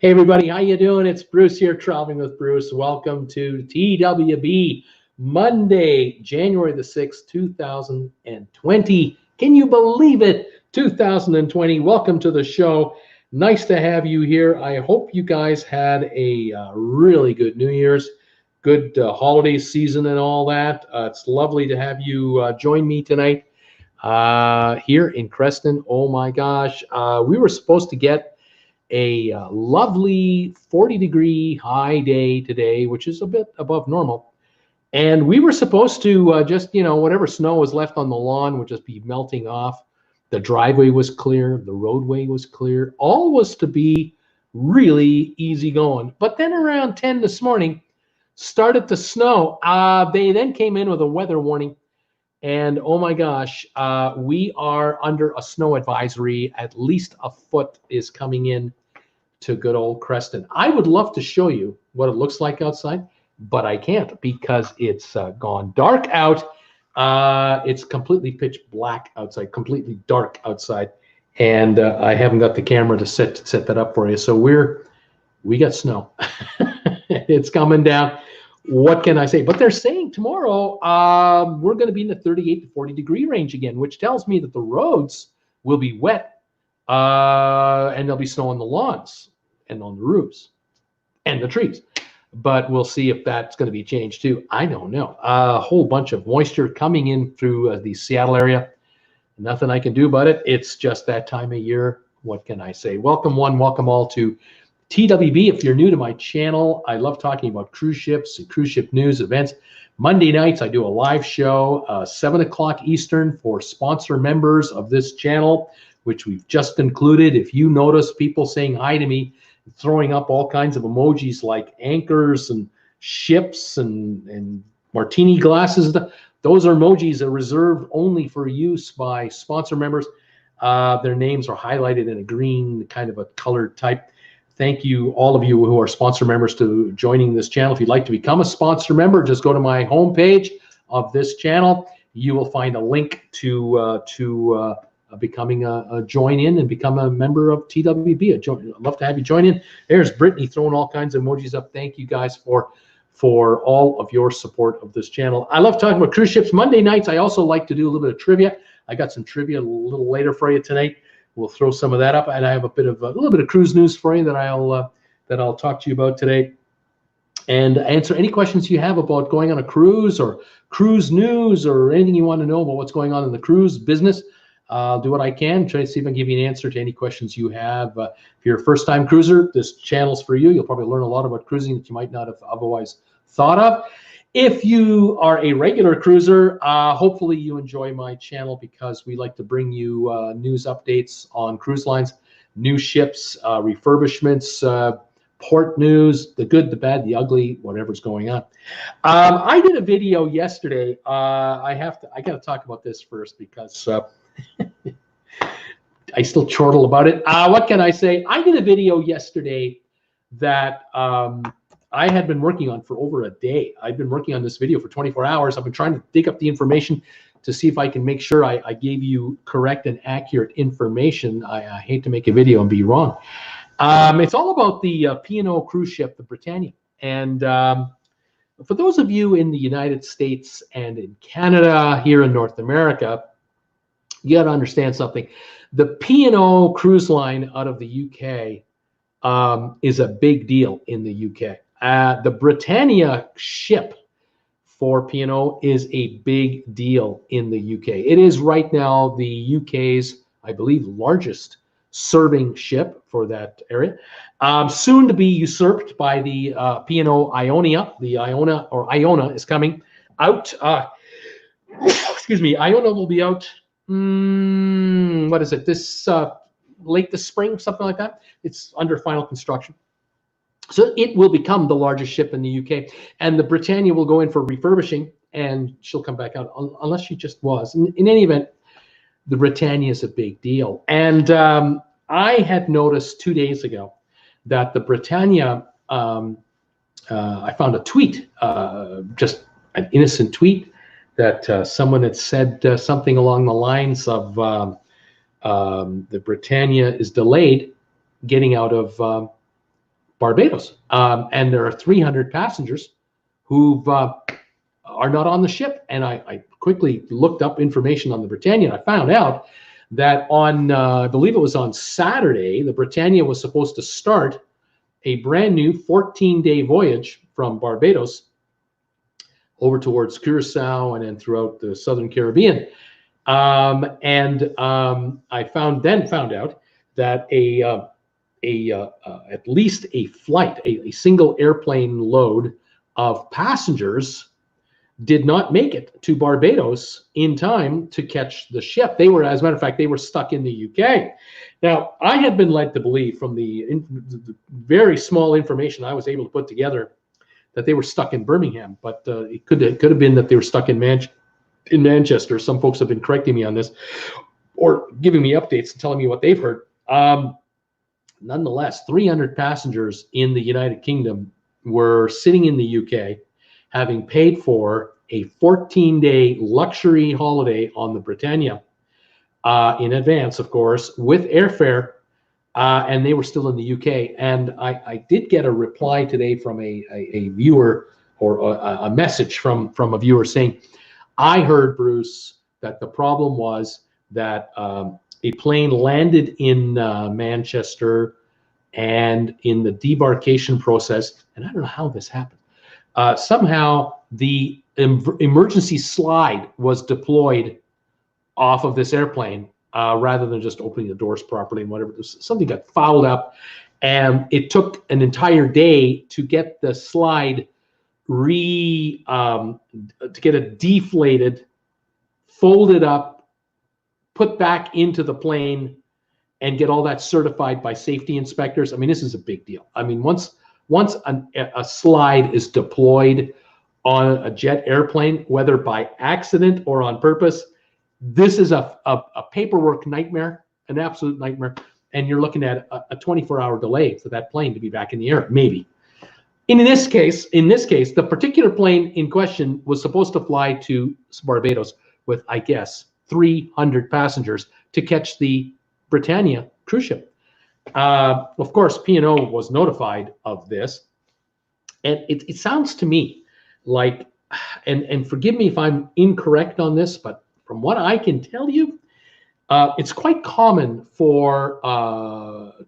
Hey everybody, how you doing? It's Bruce here, Traveling with Bruce. Welcome to TWB Monday, January the 6th, 2020. Can you believe it? 2020. Welcome to the show. Nice to have you here. I hope you guys had a really good New Year's, good holiday season and all that. It's lovely to have you join me tonight here in Creston. Oh my gosh. We were supposed to get a lovely 40-degree high day today, which is a bit above normal. And we were supposed to just, whatever snow was left on the lawn would just be melting off. The driveway was clear. The roadway was clear. All was to be really easy going. But then around 10 this morning, started to snow. They then came in with a weather warning. And oh my gosh, we are under a snow advisory. At least a foot is coming in to good old Creston. I would love to show you what it looks like outside, but I can't because it's gone dark out. It's completely pitch black outside, completely dark outside. And I haven't got the camera to set that up for you. So we got snow. It's coming down. What can I say? But they're saying tomorrow we're going to be in the 38 to 40 degree range again, which tells me that the roads will be wet and there'll be snow on the lawns and on the roofs and the trees. But we'll see if that's going to be changed too. I don't know. A whole bunch of moisture coming in through the Seattle area. Nothing I can do about it. It's just that time of year. What can I say? Welcome one, welcome all to TWB. If you're new to my channel, I love talking about cruise ships and cruise ship news, events. Monday nights, I do a live show, 7 o'clock Eastern for sponsor members of this channel, which we've just included. If you notice people saying hi to me, throwing up all kinds of emojis like anchors and ships and martini glasses, those are emojis that are reserved only for use by sponsor members. Their names are highlighted in a green kind of a colored type. Thank you, all of you who are sponsor members, to joining this channel. If you'd like to become a sponsor member, just go to my homepage of this channel. You will find a link to becoming a join in and become a member of TWB. I'd love to have you join in. There's Brittany throwing all kinds of emojis up. Thank you guys for all of your support of this channel. I love talking about cruise ships. Monday nights, I also like to do a little bit of trivia. I got some trivia a little later for you tonight. We'll throw some of that up, and I have a little bit of cruise news for you that I'll talk to you about today, and answer any questions you have about going on a cruise or cruise news or anything you want to know about what's going on in the cruise business. I'll do what I can, try to see if I can give you an answer to any questions you have. If you're a first-time cruiser, this channel's for you. You'll probably learn a lot about cruising that you might not have otherwise thought of. If you are a regular cruiser, hopefully you enjoy my channel because we like to bring you news updates on cruise lines, new ships, refurbishments, port news, the good, the bad, the ugly, whatever's going on. I did a video yesterday. I got to talk about this first because I still chortle about it. What can I say? I did a video yesterday that I had been working on for over a day. I've been working on this video for 24 hours. I've been trying to dig up the information to see if I can make sure I gave you correct and accurate information. I hate to make a video and be wrong. It's all about the P&O cruise ship, the Britannia. And for those of you in the United States and in Canada, here in North America, you got to understand something. The P&O cruise line out of the UK is a big deal in the UK. The Britannia ship for P&O is a big deal in the UK. It is right now the UK's, I believe, largest serving ship for that area. Soon to be usurped by the P&O Ionia. The Iona is coming out. Excuse me, Iona will be out. What is it? This late this spring, something like that. It's under final construction. So it will become the largest ship in the UK, and the Britannia will go in for refurbishing, and she'll come back out, unless she just was. In any event, the Britannia is a big deal. And I had noticed 2 days ago that the Britannia, I found a tweet, just an innocent tweet, that someone had said something along the lines of the Britannia is delayed getting out of Barbados. And there are 300 passengers who are not on the ship. And I quickly looked up information on the Britannia, and I found out that on, I believe it was on Saturday, the Britannia was supposed to start a brand new 14-day voyage from Barbados over towards Curacao and then throughout the Southern Caribbean. I found out that at least a flight, a single airplane load of passengers did not make it to Barbados in time to catch the ship. They were, as a matter of fact, they were stuck in the UK. Now, I had been led to believe from the very small information I was able to put together that they were stuck in Birmingham, but it could have been that they were stuck in Manchester. Some folks have been correcting me on this or giving me updates and telling me what they've heard. Nonetheless, 300 passengers in the United Kingdom were sitting in the UK, having paid for a 14-day luxury holiday on the Britannia in advance, of course, with airfare, and they were still in the UK. And I did get a reply today from a viewer, or a message from a viewer saying, I heard, Bruce, that the problem was that a plane landed in Manchester, and in the debarkation process, and I don't know how this happened, somehow the emergency slide was deployed off of this airplane rather than just opening the doors properly and whatever. Something got fouled up, and it took an entire day to get the slide to get it deflated, folded up, put back into the plane, and get all that certified by safety inspectors. I mean, this is a big deal. I mean, once a slide is deployed on a jet airplane, whether by accident or on purpose, this is a paperwork nightmare, an absolute nightmare. And you're looking at a 24-hour delay for that plane to be back in the air, maybe. In this case, the particular plane in question was supposed to fly to Barbados with, I guess, 300 passengers to catch the Britannia cruise ship. Of course, P&O was notified of this, and it sounds to me like, and forgive me if I'm incorrect on this, but from what I can tell you, it's quite common for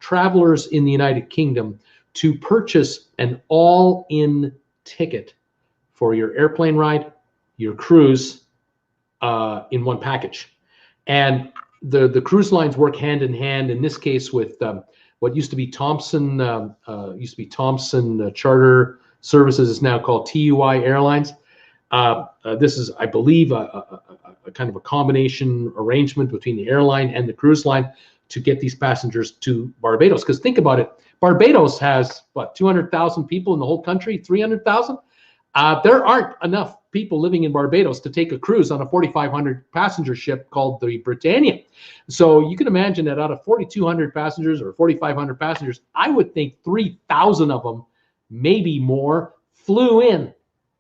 travelers in the United Kingdom to purchase an all-in ticket for your airplane ride, your cruise, in one package. And the cruise lines work hand in hand, in this case with what used to be Thomson Charter Services, is now called TUI Airlines. This is, I believe, a kind of a combination arrangement between the airline and the cruise line to get these passengers to Barbados. Because think about it, Barbados has, what, 200,000 people in the whole country, 300,000? There aren't enough people living in Barbados to take a cruise on a 4,500 passenger ship called the Britannia. So you can imagine that out of 4,200 passengers or 4,500 passengers, I would think 3,000 of them, maybe more, flew in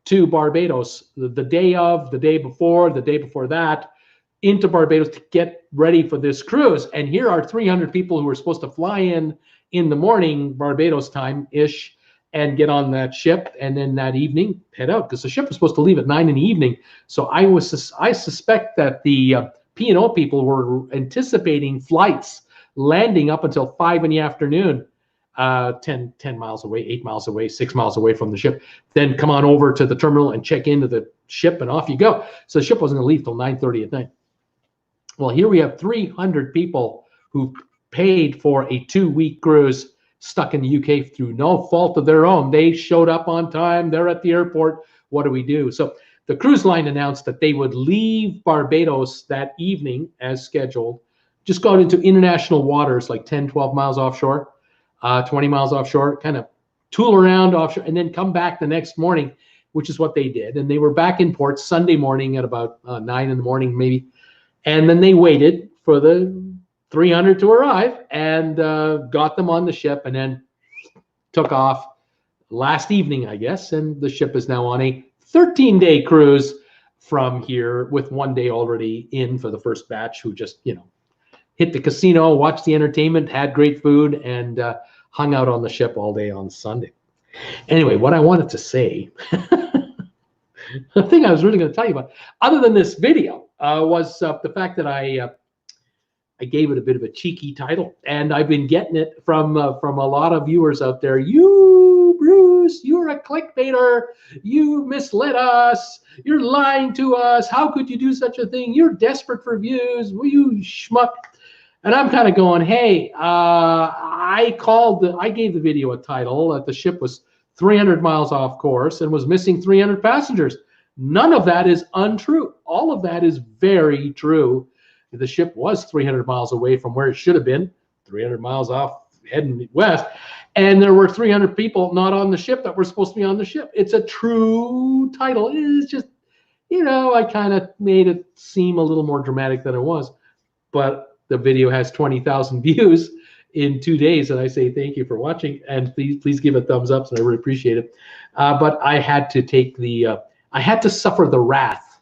to Barbados the day of, the day before that, into Barbados to get ready for this cruise. And here are 300 people who were supposed to fly in the morning, Barbados time-ish, and get on that ship, and then that evening head out, because the ship was supposed to leave at 9 in the evening. So I suspect that the P&O people were anticipating flights landing up until 5 in the afternoon, 10 miles away, 8 miles away, 6 miles away from the ship, then come on over to the terminal and check into the ship, and off you go. So the ship wasn't going to leave till 9:30 at night. Well, here we have 300 people who paid for a 2-week cruise, stuck in the UK through no fault of their own. They showed up on time. They're at the airport. What do we do? So the cruise line announced that they would leave Barbados that evening as scheduled, just go out into international waters like 10, 12 miles offshore, 20 miles offshore, kind of tool around offshore, and then come back the next morning, which is what they did. And they were back in port Sunday morning at about 9 in the morning, maybe. And then they waited for the 300 to arrive and got them on the ship, and then took off last evening, I guess. And the ship is now on a 13-day cruise from here, with 1 day already in for the first batch who just, hit the casino, watched the entertainment, had great food, and hung out on the ship all day on Sunday. Anyway, what I wanted to say, the thing I was really going to tell you about, other than this video, was the fact that I gave it a bit of a cheeky title, and I've been getting it from a lot of viewers out there. You, Bruce, you're a clickbaiter. You misled us. You're lying to us. How could you do such a thing? You're desperate for views. Will you schmuck? And I'm kind of going, hey, I gave the video a title that the ship was 300 miles off course and was missing 300 passengers. None of that is untrue. All of that is very true. The ship was 300 miles away from where it should have been, 300 miles off heading west, and there were 300 people not on the ship that were supposed to be on the ship. It's a true title. It's just, I kind of made it seem a little more dramatic than it was, but the video has 20,000 views in 2 days, and I say thank you for watching, and please give it thumbs up, and I really appreciate it. But I had to I had to suffer the wrath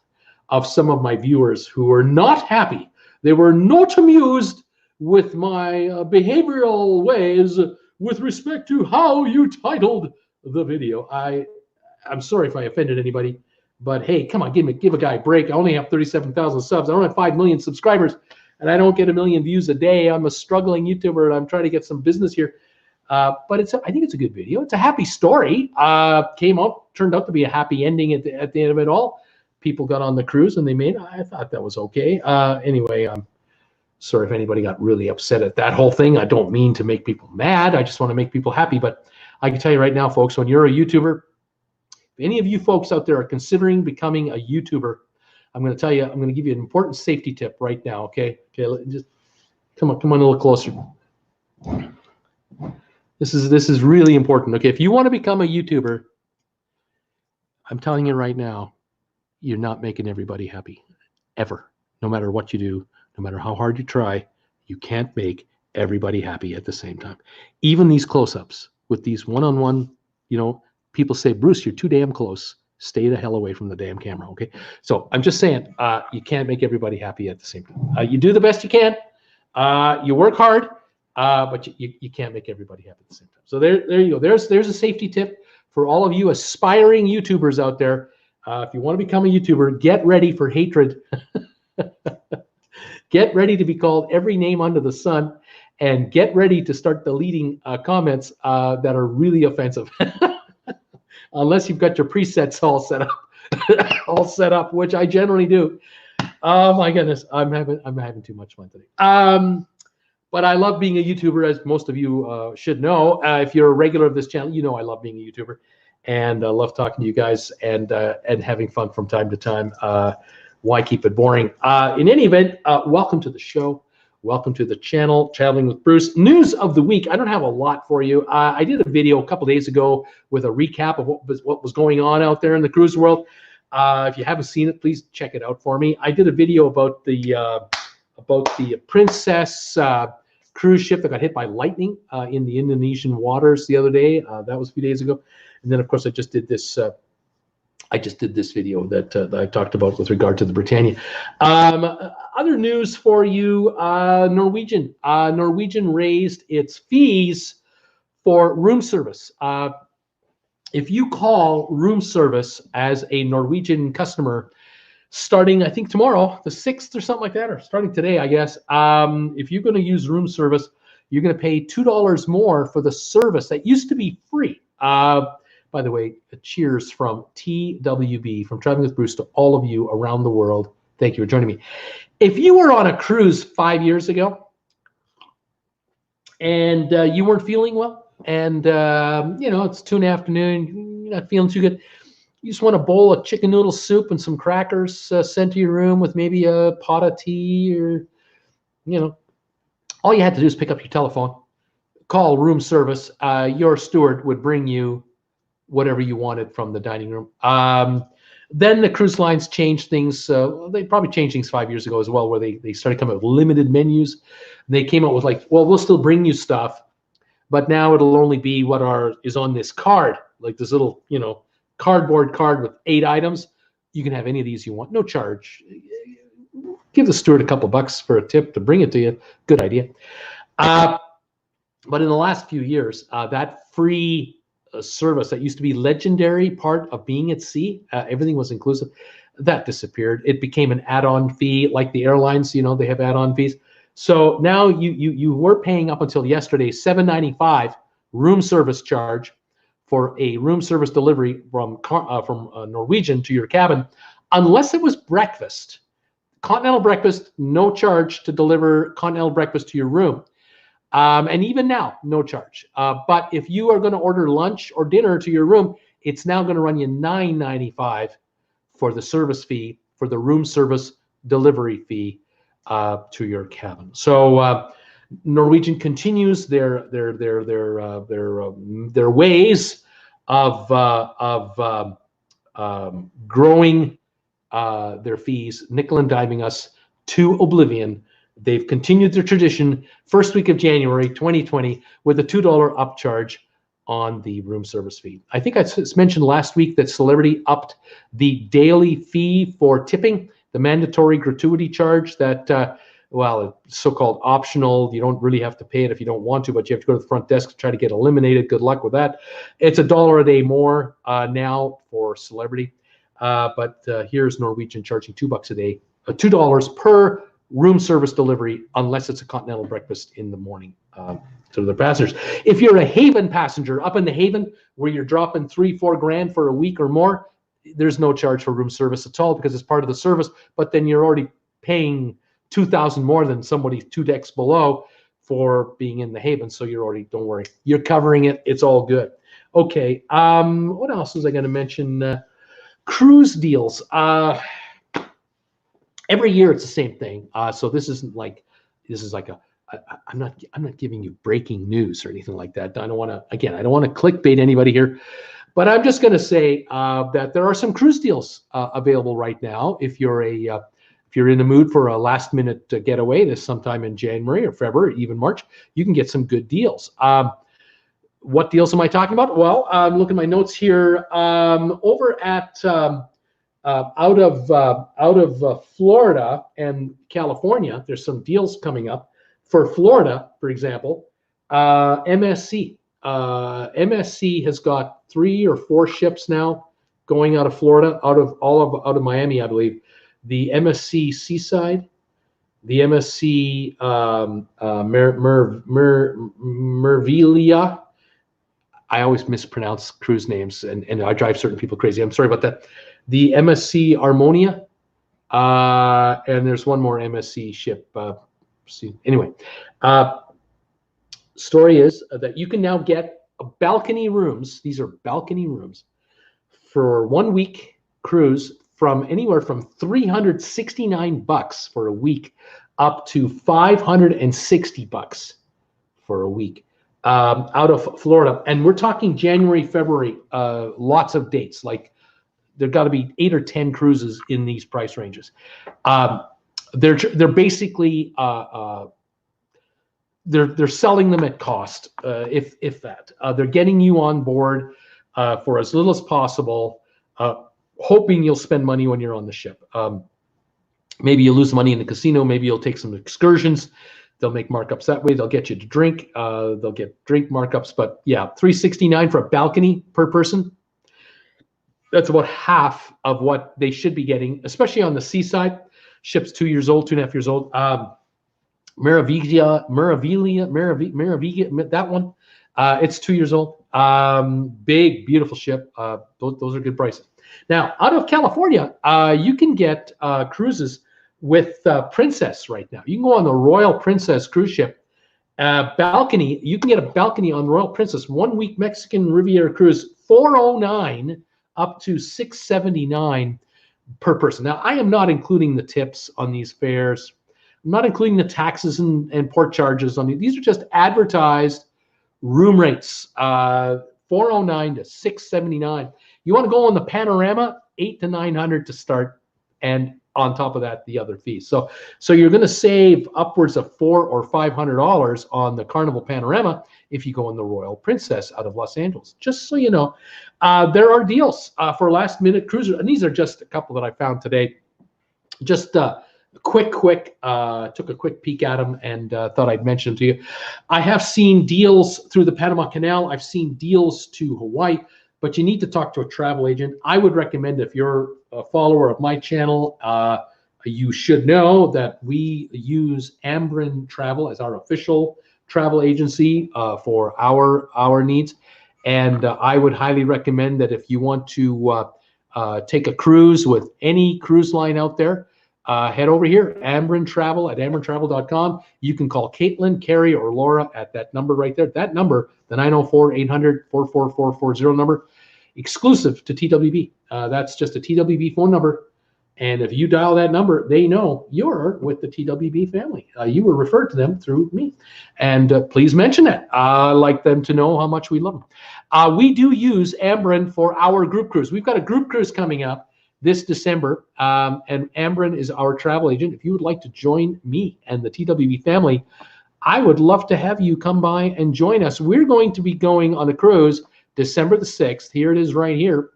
of some of my viewers who were not happy. They were not amused with my behavioral ways with respect to how you titled the video. I'm sorry if I offended anybody, but hey, come on, give a guy a break. I only have 37,000 subs. I don't have 5 million subscribers, and I don't get 1 million views a day. I'm a struggling YouTuber, and I'm trying to get some business here. But I think it's a good video. It's a happy story. Turned out to be a happy ending at the end of it all. People got on the cruise and they made it. I thought that was okay. Anyway, I'm sorry if anybody got really upset at that whole thing. I don't mean to make people mad. I just want to make people happy. But I can tell you right now, folks, when you're a YouTuber, if any of you folks out there are considering becoming a YouTuber, I'm going to tell you, I'm going to give you an important safety tip right now. Okay, just come on a little closer. This is really important. Okay, if you want to become a YouTuber, I'm telling you right now, you're not making everybody happy, ever. No matter what you do, no matter how hard you try, you can't make everybody happy at the same time. Even these close-ups with these one-on-one, people say, Bruce, you're too damn close. Stay the hell away from the damn camera, okay? So I'm just saying, you can't make everybody happy at the same time. You do the best you can. You work hard, but you can't make everybody happy at the same time. So there you go. There's a safety tip for all of you aspiring YouTubers out there. If you want to become a YouTuber, get ready for hatred. Get ready to be called every name under the sun, and get ready to start deleting comments that are really offensive. Unless you've got your presets all set up, which I generally do. Oh my goodness, I'm having too much fun today. But I love being a YouTuber, as most of you should know. If you're a regular of this channel, you know I love being a YouTuber. And I love talking to you guys and having fun from time to time. Why keep it boring? In any event, welcome to the show. Welcome to the channel, Traveling with Bruce. News of the week. I don't have a lot for you. I did a video a couple days ago with a recap of what was going on out there in the cruise world. If you haven't seen it, please check it out for me. I did a video about the Princess cruise ship that got hit by lightning in the Indonesian waters the other day. That was a few days ago. And then, of course, I just did this video that I talked about with regard to the Britannia. Other news for you: Norwegian raised its fees for room service. If you call room service as a Norwegian customer, starting I think tomorrow, the 6th or something like that, or starting today, I guess. If you're going to use room service, you're going to pay $2 more for the service that used to be free. By the way, cheers from TWB, from Traveling with Bruce, to all of you around the world. Thank you for joining me. If you were on a cruise 5 years ago and you weren't feeling well, and it's 2 in the afternoon, you're not feeling too good, you just want a bowl of chicken noodle soup and some crackers sent to your room with maybe a pot of tea, or all you had to do is pick up your telephone, call room service. Your steward would bring you whatever you wanted from the dining room. Then the cruise lines changed things. They probably changed things 5 years ago as well, where they started coming up with limited menus. They came out with like, well, we'll still bring you stuff, but now it'll only be what is on this card, like this little, cardboard card with 8 items. You can have any of these you want, no charge. give the steward a couple bucks for a tip to bring it to you. Good idea. But in the last few years, that free service that used to be legendary part of being at sea, everything was inclusive, that disappeared. It became an add-on fee, like the airlines, they have add-on fees. So now you were paying up until yesterday $7.95 room service charge for a room service delivery from Norwegian to your cabin, unless it was breakfast. Continental breakfast, no charge to deliver continental breakfast to your room. And even now, no charge. But if you are going to order lunch or dinner to your room, it's now going to run you $9.95 for the service fee, for the room service delivery fee to your cabin. So Norwegian continues their ways of growing their fees, nickel and diming us to oblivion. They've continued their tradition, first week of January 2020, with a $2 upcharge on the room service fee. I think I mentioned last week that Celebrity upped the daily fee for tipping, the mandatory gratuity charge that, well, it's so-called optional. You don't really have to pay it if you don't want to, but you have to go to the front desk to try to get eliminated. Good luck with that. It's $1 a day more now for Celebrity. But here's Norwegian charging $2 a day, $2 per room service delivery, unless it's a continental breakfast in the morning to the passengers. If you're a Haven passenger up in the Haven, where you're dropping $3-4 grand for a week or more, there's no charge for room service at all because it's part of the service. But then you're already paying $2,000 more than somebody 2 decks below for being in the Haven. So you're already, don't worry, you're covering it. It's all good. Okay. What else was I going to mention? Cruise deals. Every year it's the same thing. So this isn't like, this is like I'm not giving you breaking news or anything like that. I don't want to clickbait anybody here, but I'm just going to say that there are some cruise deals available right now. If you're in the mood for a last minute getaway this sometime in January or February, or even March, you can get some good deals. What deals am I talking about? Well, look at my notes here. Over at out of Florida and California, there's some deals coming up. For Florida, for example, MSC. MSC has got 3 or 4 ships now going out of Florida, out of Miami, I believe. The MSC Seaside, the MSC Mervilia. I always mispronounce cruise names, and I drive certain people crazy. I'm sorry about that. The MSC Harmonia, and there's one more MSC ship. Anyway, story is that you can now get balcony rooms. These are balcony rooms for 1 week cruise from anywhere from $369 for a week up to $560 for a week out of Florida. And we're talking January, February, lots of dates. Like there've got to be 8 or 10 cruises in these price ranges. They're basically they're selling them at cost, if that. They're getting you on board for as little as possible, hoping you'll spend money when you're on the ship. Maybe you'll lose money in the casino. Maybe you'll take some excursions. They'll make markups that way. They'll get you to drink. They'll get drink markups. But yeah, $369 for a balcony per person. That's about half of what they should be getting, especially on the seaside. Ship's 2 years old, 2.5 years old. Meraviglia, that one. It's 2 years old. Big, beautiful ship. Those are good prices. Now, out of California, you can get cruises with Princess right now. You can go on the Royal Princess cruise ship. Balcony, you can get a balcony on Royal Princess 1 week Mexican Riviera cruise, $409 up to $679 per person. Now, I am not including the tips on these fares. I'm not including the taxes and port charges on these. These are just advertised room rates, $409 to $679. You want to go on the Panorama, $800 to $900 to start, and on top of that, the other fees. So you're going to save upwards of $400 or $500 on the Carnival Panorama if you go on the Royal Princess out of Los Angeles. Just so you know, there are deals for last-minute cruisers, and these are just a couple that I found today. Just took a quick peek at them and thought I'd mention them to you. I have seen deals through the Panama Canal. I've seen deals to Hawaii, but you need to talk to a travel agent. I would recommend, if you're a follower of my channel, you should know that we use Ambrin Travel as our official travel agency for our needs. And I would highly recommend that if you want to take a cruise with any cruise line out there, head over here, Ambrin Travel at ambrintravel.com. You can call Caitlin, Carrie, or Laura at that number right there. That number, the 904-800-44440 number, exclusive to TWB. That's just a TWB phone number. And if you dial that number, they know you're with the TWB family. You were referred to them through me. And please mention that. I like them to know how much we love them. We do use Ambrin for our group cruise. We've got a group cruise coming up this December, and Ambrin is our travel agent. If you would like to join me and the TWB family, I would love to have you come by and join us. We're going to be going on a cruise December the 6th. Here it is right here.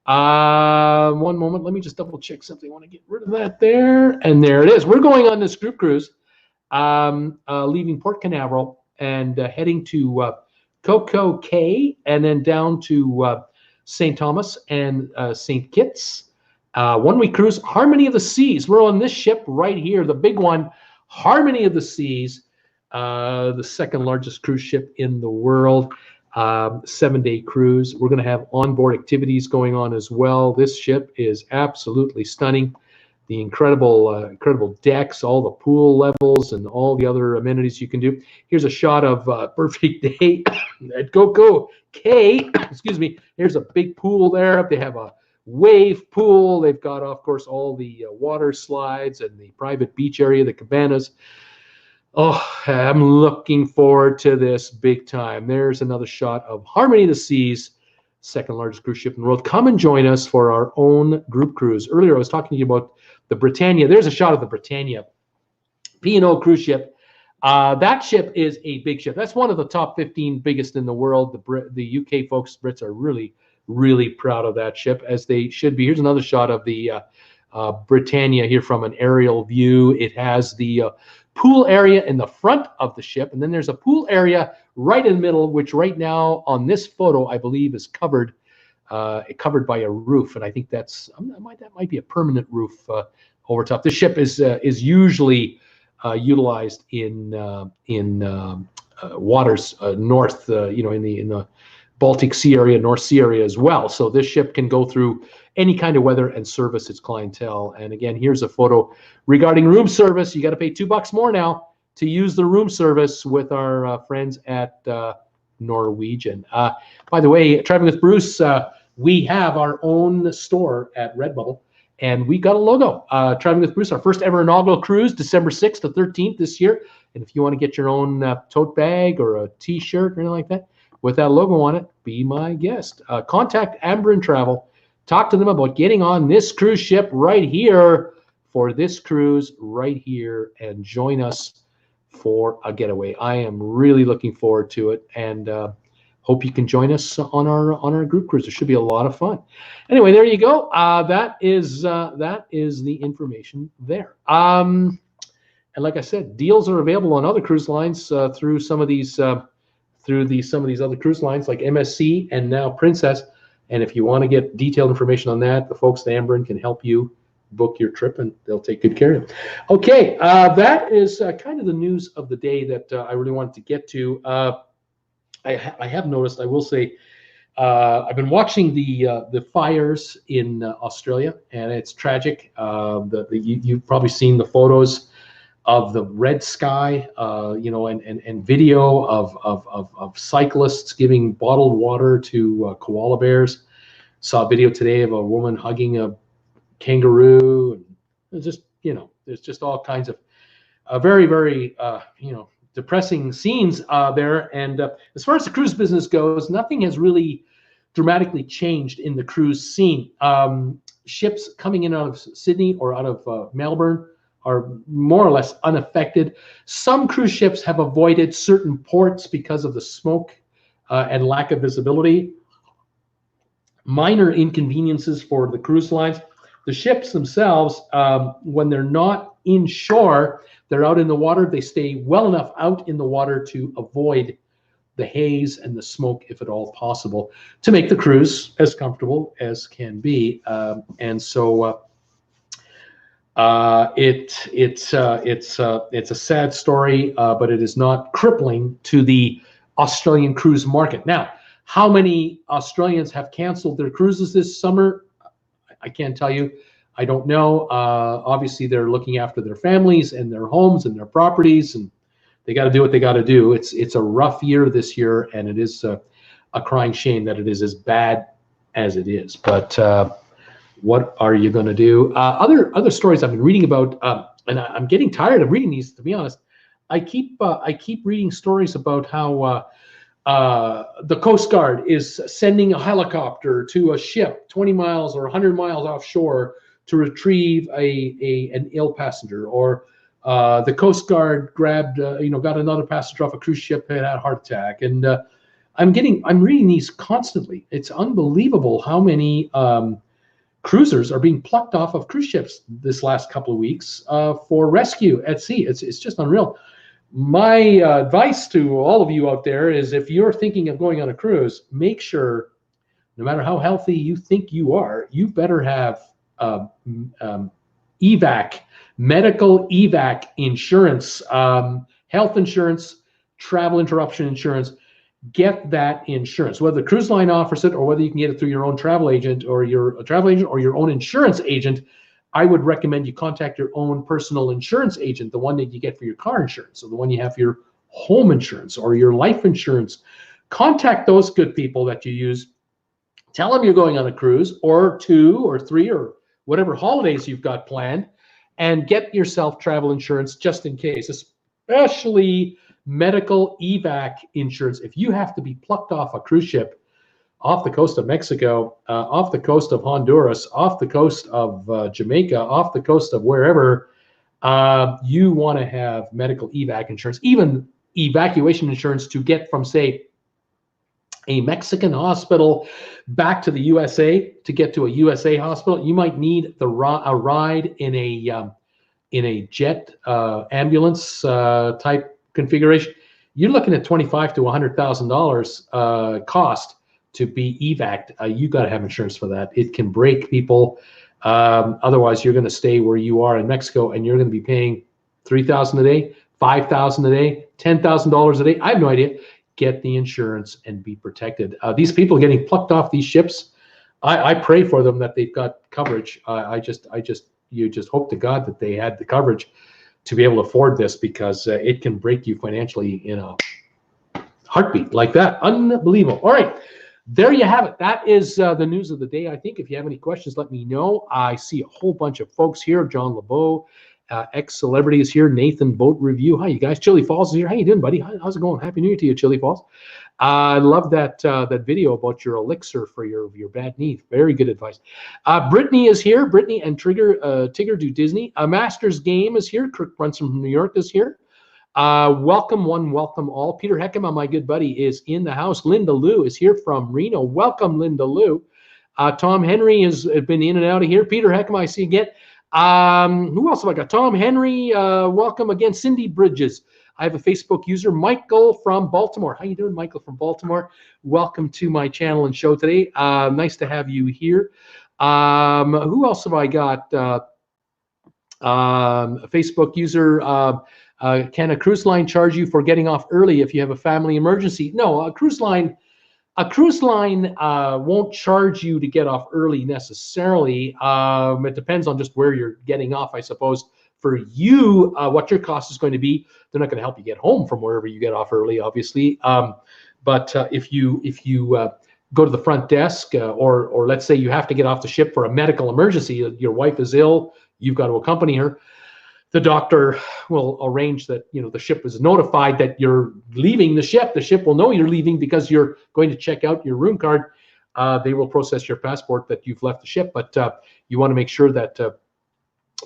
One moment, let me just double check something. I want to get rid of that there, and there it is. We're going on this group cruise, leaving Port Canaveral and heading to Coco Cay, and then down to St. Thomas and St. Kitts. 1 week cruise, Harmony of the Seas. We're on this ship right here, the big one, Harmony of the Seas, the second largest cruise ship in the world. 7-day cruise. We're going to have onboard activities going on as well. This ship is absolutely stunning. The incredible decks, all the pool levels, and all the other amenities you can do. Here's a shot of perfect day at Coco Cay. Excuse me. Here's a big pool there. They have a wave pool. They've got, of course, all the water slides and the private beach area, the cabanas. Oh, I'm looking forward to this big time. There's another shot of Harmony of the Seas, second largest cruise ship in the world. Come and join us for our own group cruise. Earlier, I was talking to you about the Britannia. There's a shot of the Britannia P&O cruise ship. That ship is a big ship. That's one of the top 15 biggest in the world. The UK folks, Brits, are really, really proud of that ship, as they should be. Here's another shot of the Britannia here from an aerial view. It has the pool area in the front of the ship, and then there's a pool area right in the middle, which right now on this photo I believe is covered by a roof, and I think that might be a permanent roof over top. This ship is usually utilized in waters north, in the Baltic Sea area, North Sea area as well. So this ship can go through any kind of weather and service its clientele. And again, here's a photo regarding room service. You got to pay $2 more now to use the room service with our friends at Norwegian. By the way, Traveling with Bruce, we have our own store at RedBubble, and we got a logo. Traveling with Bruce, our first ever inaugural cruise, December 6th to 13th this year. And if you want to get your own tote bag or a T-shirt or anything like that with that logo on it, be my guest. Contact Ambrin Travel. Talk to them about getting on this cruise ship right here for this cruise right here, and join us for a getaway. I am really looking forward to it, and hope you can join us on our group cruise. It should be a lot of fun. Anyway, there you go. That is the information there. And like I said, deals are available on other cruise lines through some of these other cruise lines like MSC and now Princess. And if you want to get detailed information on that, the folks at Ambrin can help you book your trip, and they'll take good care of you. Okay, that is kind of the news of the day that I really wanted to get to. I have noticed, I will say, I've been watching the fires in Australia, and it's tragic. You've probably seen the photos of the red sky, and video of cyclists giving bottled water to koala bears. Saw a video today of a woman hugging a kangaroo, and it's just, there's just all kinds of very, very, depressing scenes there. And as far as the cruise business goes, nothing has really dramatically changed in the cruise scene. Ships coming in out of Sydney or out of Melbourne are more or less unaffected. Some cruise ships have avoided certain ports because of the smoke and lack of visibility. Minor inconveniences for the cruise lines. The ships themselves, when they're not inshore. They're out in the water. They stay well enough out in the water to avoid the haze and the smoke, if at all possible, to make the cruise as comfortable as can be. It's a sad story, but it is not crippling to the Australian cruise market. Now, how many Australians have canceled their cruises this summer? I can't tell you. I don't know. Obviously, they're looking after their families and their homes and their properties, and they got to do what they got to do. It's a rough year this year, and it is a crying shame that it is as bad as it is. But what are you going to do? Other stories I've been reading about, and I'm getting tired of reading these, to be honest. I keep reading stories about how the Coast Guard is sending a helicopter to a ship 20 miles or 100 miles offshore to retrieve an ill passenger, or the Coast Guard got another passenger off a cruise ship and had a heart attack. And I'm reading these constantly. It's unbelievable how many cruisers are being plucked off of cruise ships this last couple of weeks for rescue at sea. It's just unreal. My advice to all of you out there is, if you're thinking of going on a cruise, make sure, no matter how healthy you think you are, you better have medical evac insurance, health insurance, travel interruption insurance. Get that insurance, whether the cruise line offers it or whether you can get it through your own travel agent or your own insurance agent. I would recommend you contact your own personal insurance agent, the one that you get for your car insurance, or the one you have for your home insurance or your life insurance. Contact those good people that you use. Tell them you're going on a cruise, or 2 or 3 or whatever holidays you've got planned, and get yourself travel insurance just in case, especially medical evac insurance. If you have to be plucked off a cruise ship off the coast of Mexico, off the coast of Honduras, off the coast of Jamaica, off the coast of wherever, you want to have medical evac insurance, even evacuation insurance to get from, say, a Mexican hospital back to the USA. To get to a USA hospital, you might need a ride in a jet ambulance type configuration. You're looking at $25,000 to $100,000 cost to be evac'd. You got to have insurance for that. It can break people. Otherwise, you're going to stay where you are in Mexico, and you're going to be paying $3,000 a day, $5,000 a day, $10,000 a day. I have no idea. Get the insurance and be protected. These people getting plucked off these ships, I pray for them that they've got coverage. You just hope to God that they had the coverage to be able to afford this, because it can break you financially in a heartbeat like that. Unbelievable. All right. There you have it. That is the news of the day. I think if you have any questions, let me know. I see a whole bunch of folks here. John LeBeau, ex-celebrity is here. Nathan Boat Review. Hi, you guys. Chili Falls is here. How you doing, buddy? How's it going? Happy New Year to you, Chili Falls. I love that video about your elixir for your bad knee. Very good advice. Brittany is here. Brittany and Tigger do Disney. Masters Game is here. Kirk Brunson from New York is here. Welcome one, welcome all. Peter Heckema, my good buddy, is in the house. Linda Lou is here from Reno. Welcome, Linda Lou. Tom Henry has been in and out of here. Peter Heckema, I see again. Who else have I got? Tom Henry, welcome again. Cindy Bridges. I have a Facebook user, Michael from Baltimore. How you doing, Michael from Baltimore? Welcome to my channel and show today. Nice to have you here. Who else have I got? A Facebook user, can a cruise line charge you for getting off early if you have a family emergency? No, a cruise line won't charge you to get off early necessarily. It depends on just where you're getting off, I suppose. For you, what your cost is going to be. They're not going to help you get home from wherever you get off early, obviously. But if you go to the front desk, or let's say you have to get off the ship for a medical emergency, your wife is ill, you've got to accompany her. The doctor will arrange that, the ship is notified that you're leaving the ship. The ship will know you're leaving because you're going to check out your room card. They will process your passport that you've left the ship, but you want to make sure that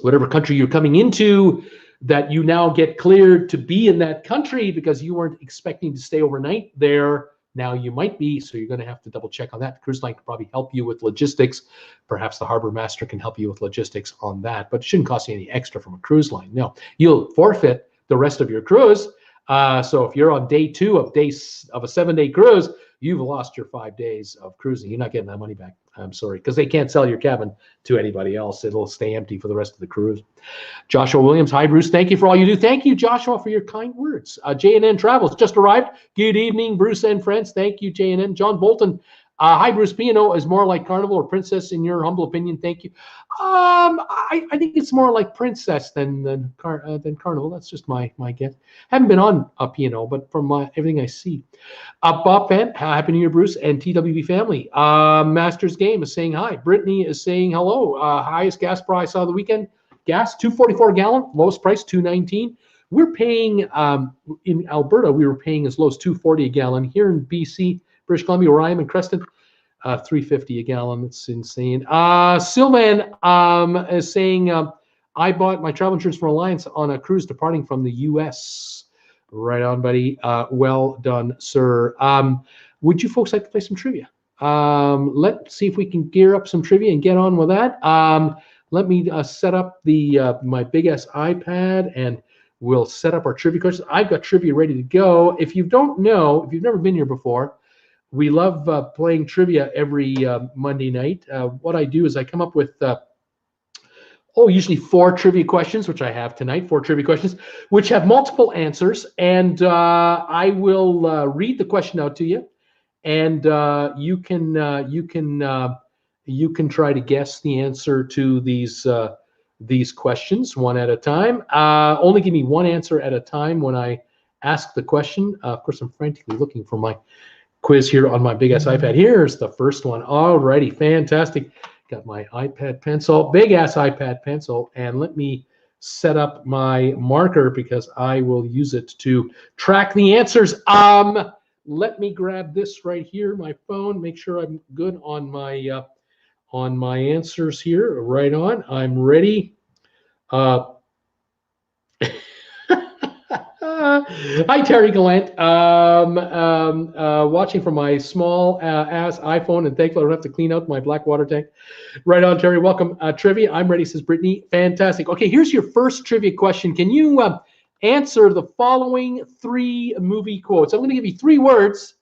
whatever country you're coming into, that you now get cleared to be in that country, because you weren't expecting to stay overnight there. Now you might be, so you're going to have to double check on that. The cruise line can probably help you with logistics. Perhaps the harbor master can help you with logistics on that, but it shouldn't cost you any extra from a cruise line. No, you'll forfeit the rest of your cruise. So if you're on day 2 of a 7-day cruise, you've lost your 5 days of cruising. You're not getting that money back. I'm sorry, because they can't sell your cabin to anybody else. It'll stay empty for the rest of the cruise. Joshua Williams, hi, Bruce. Thank you for all you do. Thank you, Joshua, for your kind words. J&N Travels just arrived. Good evening, Bruce and friends. Thank you, J&N. John Bolton, hi, Bruce. P&O is more like Carnival or Princess in your humble opinion. Thank you. I think it's more like Princess than Carnival. That's just my guess. Haven't been on a P&O, but from everything I see. Bob Fan, happy New Year, Bruce and TWB family. Masters Game is saying hi. Brittany is saying hello. Highest gas price of the weekend. Gas, $2.44 a gallon. Lowest price, $2.19. We're paying, in Alberta, we were paying as low as $2.40 a gallon. Here in BC, British Columbia, where I am in Creston, $3.50 a gallon. It's insane. Sylvan is saying, I bought my travel insurance from Alliance on a cruise departing from the U.S. Right on, buddy. Well done, sir. Would you folks like to play some trivia? Let's see if we can gear up some trivia and get on with that. Let me set up my big ass iPad and we'll set up our trivia questions. I've got trivia ready to go. If you don't know, if you've never been here before, we love playing trivia every Monday night. What I do is I come up with usually 4 trivia questions, which I have tonight, 4 trivia questions, which have multiple answers. And I will read the question out to you. And you can try to guess the answer to these questions one at a time. Only give me one answer at a time when I ask the question. Of course, I'm frantically looking for my quiz here on my big ass iPad. Here's the first one. Alrighty, fantastic. Got my iPad pencil, big ass iPad pencil, and let me set up my marker because I will use it to track the answers. Let me grab this right here, my phone, make sure I'm good on my answers here. Right on. I'm ready. Hi, Terry Gallant. Watching from my small ass iPhone, and thankful I don't have to clean out my black water tank. Right on, Terry. Welcome. Trivia. I'm ready, says Brittany. Fantastic. Okay, here's your first trivia question. Can you answer the following 3 movie quotes? I'm going to give you 3 words.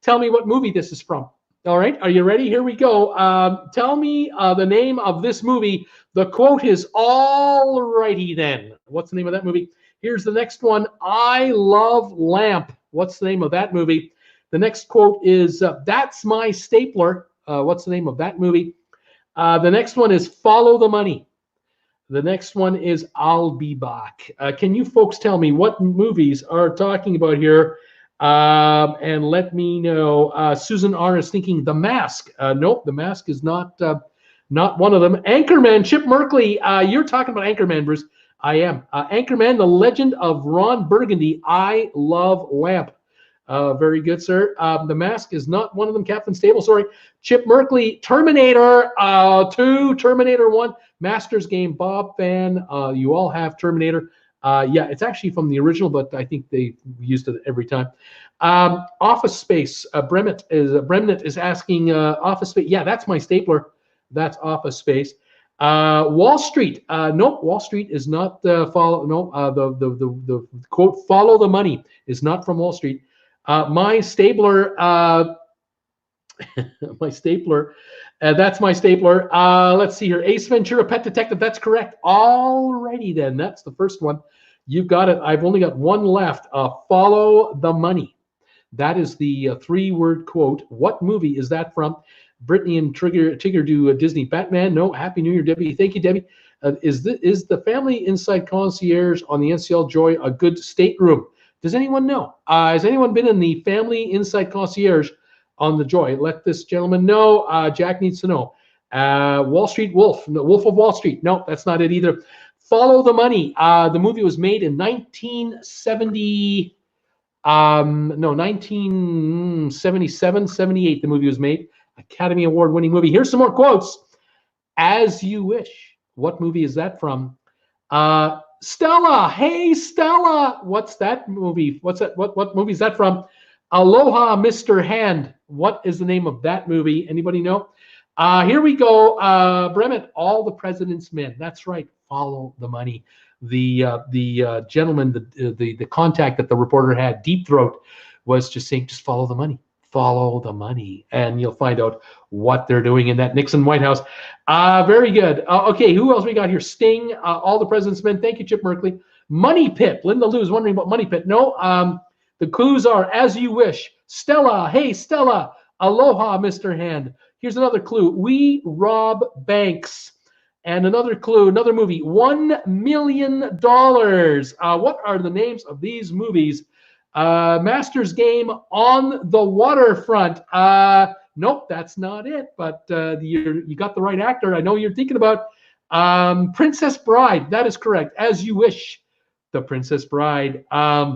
Tell me what movie this is from. All right, are you ready? Here we go. Tell me the name of this movie. The quote is, "All righty then." What's the name of that movie? Here's the next one. "I love lamp." What's the name of that movie? The next quote is, "That's my stapler." What's the name of that movie? The next one is, "Follow the money." The next one is, "I'll be back." Can you folks tell me what movies are talking about here? And let me know. Susan R is thinking The Mask. Nope, The Mask is not one of them. Anchorman, Chip Merkley. You're talking about Anchorman, Bruce. I am. Anchorman, The Legend of Ron Burgundy. I love lamp. Very good, sir. The Mask is not one of them. Captain Stable, sorry. Chip Merkley, Terminator 2, Terminator 1, Masters Game, Bob Fan. You all have Terminator. Yeah, it's actually from the original, but I think they used it every time. Office Space. Bremnet is asking Office Space. Yeah, that's my stapler. That's Office Space. Wall Street. Nope, Wall Street is not follow. No, the quote "Follow the money" is not from Wall Street. My stapler. My stapler. That's my stapler. Let's see here. Ace Ventura, Pet Detective. That's correct. Alrighty then. That's the first one. You've got it. I've only got one left. Follow the money. That is the 3-word quote. What movie is that from? Brittany and Tigger do Disney. Batman. No. Happy New Year, Debbie. Thank you, Debbie. Is the Family Inside Concierge on the NCL Joy a good stateroom? Does anyone know? Has anyone been in the Family Inside Concierge on the Joy? Let this gentleman know. Jack needs to know. Wall Street Wolf. No, Wolf of Wall Street. No, that's not it either. Follow the Money. The movie was made in 1970. 1977, 78. The movie was made. Academy Award winning movie. Here's some more quotes. As You Wish. What movie is that from? Stella. Hey, Stella. What's that movie? What's that? What movie is that from? Aloha, Mr. Hand. What is the name of that movie? Anybody know? Here we go. Bremen, All the President's Men. That's right. Follow the money. The gentleman, the contact that the reporter had, Deep Throat, was just saying, just follow the money. Follow the money, and you'll find out what they're doing in that Nixon White House. Very good. Okay, who else we got here? Sting, All the President's Men. Thank you, Chip Merkley. Money Pit. Linda Lou is wondering about Money Pit. No, the clues are As You Wish. Stella, hey, Stella. Aloha, Mr. Hand. Here's another clue. We Rob Banks. And another clue, another movie, $1 million. What are the names of these movies? Master's Game on the Waterfront. Nope, that's not it. But you got the right actor. I know you're thinking about Princess Bride. That is correct. As You Wish, The Princess Bride. I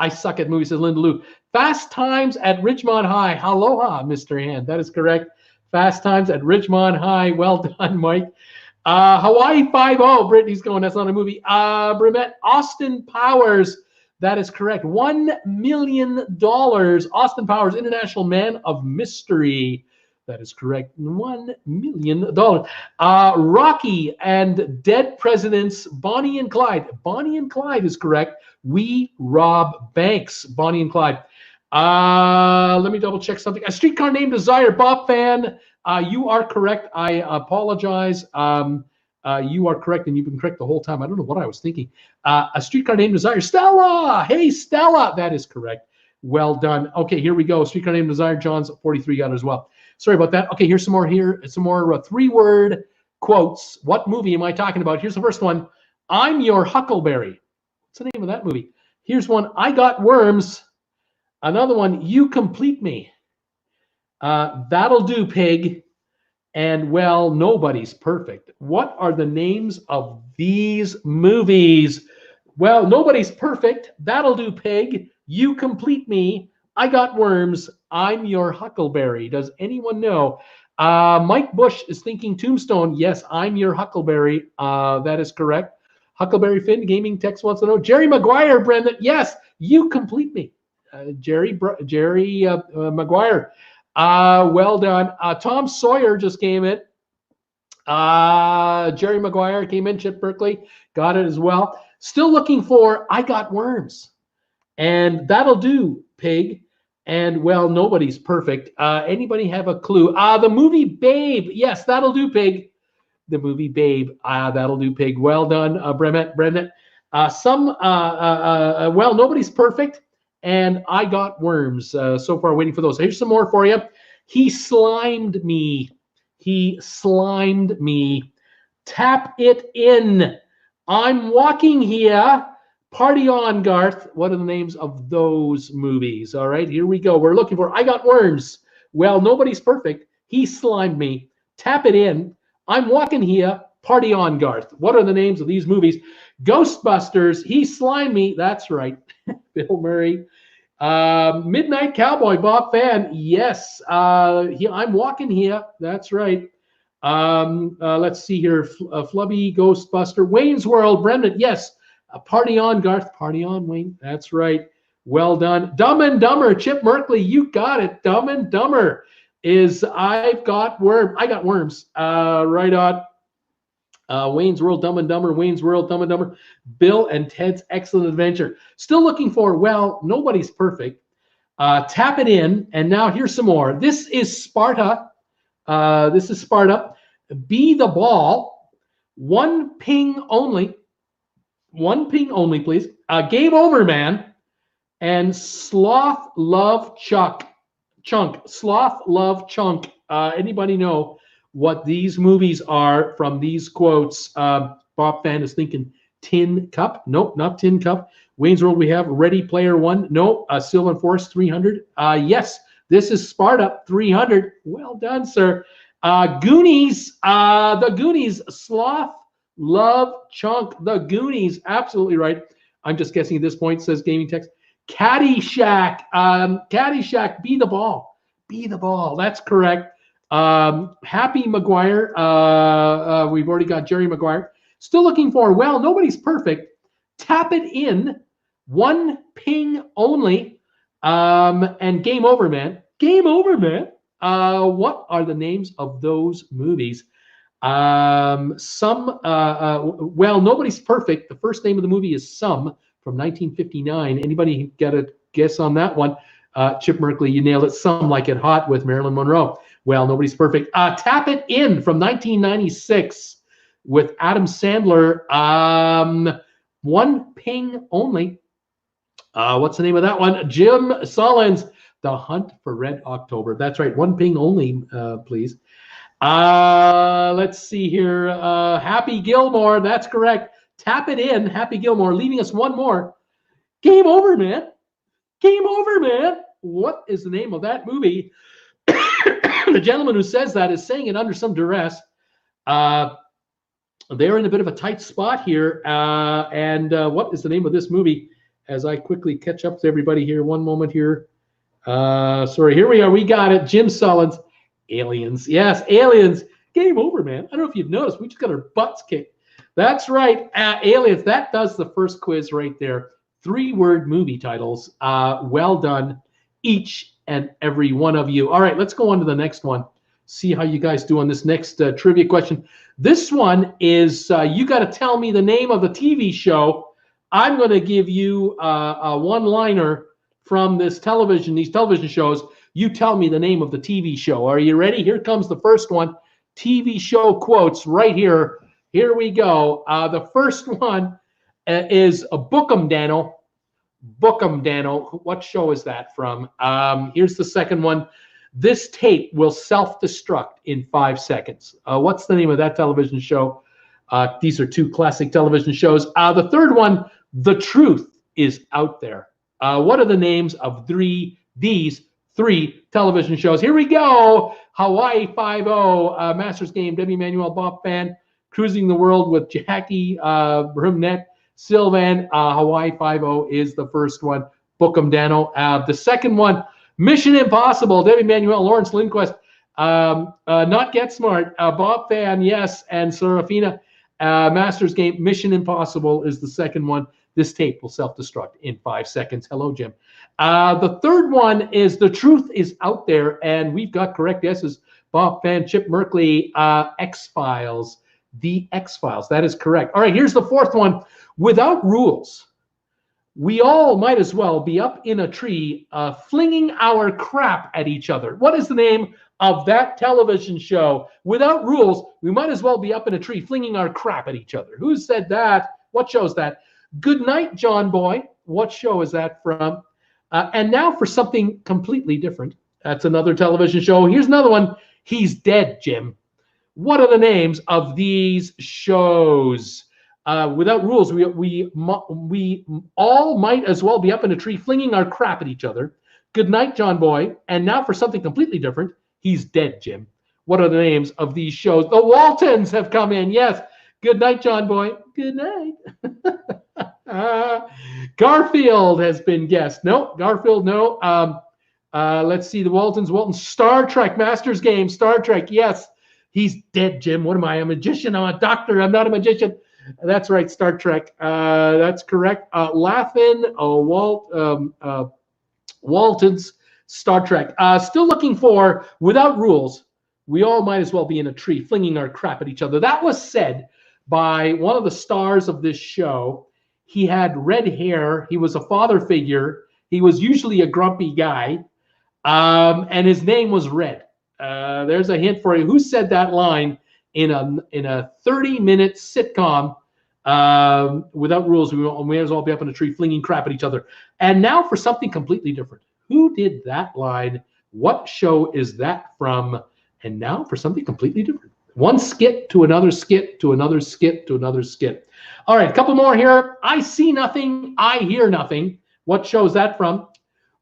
suck at movies, says Linda Lou. Fast Times at Ridgemont High. Aloha, Mr. Hand. That is correct. Fast Times at Ridgemont High. Well done, Mike. Hawaii Five-0. Brittany's going, that's not a movie. Bremette, Austin Powers. That is correct. $1 million. Austin Powers, International Man of Mystery. That is correct. $1 million. Rocky and Dead Presidents, Bonnie and Clyde. Bonnie and Clyde is correct. We Rob Banks, Bonnie and Clyde. Let me double check something. A Streetcar Named Desire, Bob Fan. You are correct. I apologize. You are correct, and you've been correct the whole time. I don't know what I was thinking. A Streetcar Named Desire. Stella! Hey, Stella! That is correct. Well done. Okay, here we go. Streetcar Named Desire. John's 43 got it as well. Sorry about that. Okay, here's some more here. Some more three-word quotes. What movie am I talking about? Here's the first one. I'm Your Huckleberry. What's the name of that movie? Here's one. I Got Worms. Another one. You Complete Me. That'll Do, Pig. And, well, Nobody's Perfect. What are the names of these movies? Well, Nobody's Perfect. That'll Do, Pig. You Complete Me. I Got Worms. I'm Your Huckleberry. Does anyone know? Mike Bush is thinking Tombstone. Yes, I'm Your Huckleberry. That is correct. Huckleberry Finn, Gaming Text wants to know. Jerry Maguire, Brendan. Yes, You Complete Me. Jerry Maguire. Well done. Tom Sawyer just came in. Jerry Maguire came in. Chip Berkeley got it as well. Still looking for I Got Worms. And That'll Do, Pig. And, well, Nobody's Perfect. Anybody have a clue? The movie Babe. Yes, That'll Do, Pig. The movie Babe. That'll Do, Pig. Well done, Brendan. Well, Nobody's Perfect. And I Got Worms. So far, waiting for those. Here's some more for you. He Slimed Me. He Slimed Me. Tap It In. I'm Walking Here. Party On, Garth. What are the names of those movies? All right, here we go. We're looking for I Got Worms. Well, Nobody's Perfect. He Slimed Me. Tap It In. I'm Walking Here. Party On, Garth. What are the names of these movies? Ghostbusters. He Slimed Me. That's right. Bill Murray. Midnight Cowboy. Bob Fan. Yes. I'm Walking Here. That's right. Let's see here. Flubby Ghostbuster. Wayne's World. Brendan. Yes. Party On, Garth. Party On, Wayne. That's right. Well done. Dumb and Dumber. Chip Merkley. You got it. Dumb and Dumber is I Got Worms. Right on. Wayne's World, Dumb and Dumber. Wayne's World, Dumb and Dumber. Bill and Ted's Excellent Adventure. Still looking for, well, Nobody's Perfect. Tap It In. And now here's some more. This is Sparta. Be the Ball. One Ping Only. One Ping Only, please. Game Over, Man. And Sloth Love Chunk. Sloth Love Chunk. Anybody know what these movies are from these quotes? Bob Fan is thinking Tin Cup. Nope, not Tin Cup. Wayne's World, we have Ready Player One. No, Sylvan Forest 300. Yes, this is Sparta 300. Well done, sir. Goonies. The Goonies. Sloth Love Chunk. The Goonies. Absolutely right. I'm just guessing at this point, says Gaming Text. Caddyshack. Caddyshack. Be the Ball. Be the Ball. That's correct. Happy Maguire. We've already got Jerry Maguire. Still looking for, well, Nobody's Perfect. Tap It In. One Ping Only. And Game Over Man. Game Over Man. What are the names of those movies? Well, Nobody's Perfect. The first name of the movie is Some from 1959. Anybody got a guess on that one? Chip Merkley, you nailed it. Some Like It Hot with Marilyn Monroe. Well, Nobody's Perfect. Tap It In from 1996 with Adam Sandler. One Ping Only. What's the name of that one? Jim Sollins, The Hunt for Red October. That's right. One Ping Only, please. Let's see here. Happy Gilmore. That's correct. Tap It In. Happy Gilmore. Leaving us one more. Game Over, man. Game Over, man. What is the name of that movie? The gentleman who says that is saying it under some duress. They're in a bit of a tight spot here. What is the name of this movie? As I quickly catch up to everybody here. One moment here. Sorry, here we are. We got it. Jim Sollins. Aliens. Yes, Aliens. Game Over, man. I don't know if you've noticed. We just got our butts kicked. That's right. Aliens. That does the first quiz right there. 3-word movie titles. Well done, each and every one of you. All right, let's go on to the next one. See how you guys do on this next trivia question. This one is you got to tell me the name of the TV show. I'm going to give you a one-liner from these television shows. You tell me the name of the TV show. Are you ready? Here comes the first one. TV show quotes right here. Here we go. The first one is a Bookum Dano. Bookum Dano. What show is that from? Here's the second one. This tape will self-destruct in 5 seconds. What's the name of that television show? These are 2 classic television shows. The third one, The Truth Is Out There. What are the names of these 3 television shows? Here we go. Hawaii Five-0, Masters Game, Debbie Manuel, Bob Fan, Cruising the World with Jackie Brumnett, Sylvan. Hawaii Five-0 is the first one. Bookum Dano. The second one, Mission Impossible, Debbie Manuel, Lawrence Lindquist, Not Get Smart, Bob Fan, yes, and Serafina. Masters Game, Mission Impossible is the second one. This tape will self-destruct in 5 seconds. Hello, Jim. The third one is The Truth Is Out There, and we've got correct guesses. Bob Fan, Chip Merkley, X-Files. The X-Files. That is correct. All right, here's the fourth one. Without rules, we all might as well be up in a tree flinging our crap at each other. What is the name of that television show? Without rules, we might as well be up in a tree flinging our crap at each other. Who said that? What show is that? Good Night, John Boy. What show is that from? And now for something completely different. That's another television show. Here's another one. He's Dead, Jim. What are the names of these shows? Without rules, we all might as well be up in a tree flinging our crap at each other. Good Night, John Boy. And now for something completely different. He's Dead, Jim. What are the names of these shows? The Waltons have come in. Yes. Good night, John Boy. Good night. Garfield has been guessed. No, Garfield, no. Let's see, the Waltons. Star Trek, Masters Game, Star Trek. Yes, he's dead, Jim. What am I? A magician? I'm a doctor. I'm not a magician. That's right, Star Trek. That's correct. Laugh-In, Waltons, Star Trek. Still looking for Without Rules. We all might as well be in a tree flinging our crap at each other. That was said by one of the stars of this show. He had red hair. He was a father figure. He was usually a grumpy guy. And his name was Red. There's a hint for you. Who said that line in a 30-minute sitcom? Without rules, we may as well be up in a tree flinging crap at each other. And now for something completely different. Who did that line? What show is that from? And now for something completely different. One skit to another skit to another skit to another skit. All right, a couple more here. I see nothing. I hear nothing. What show is that from?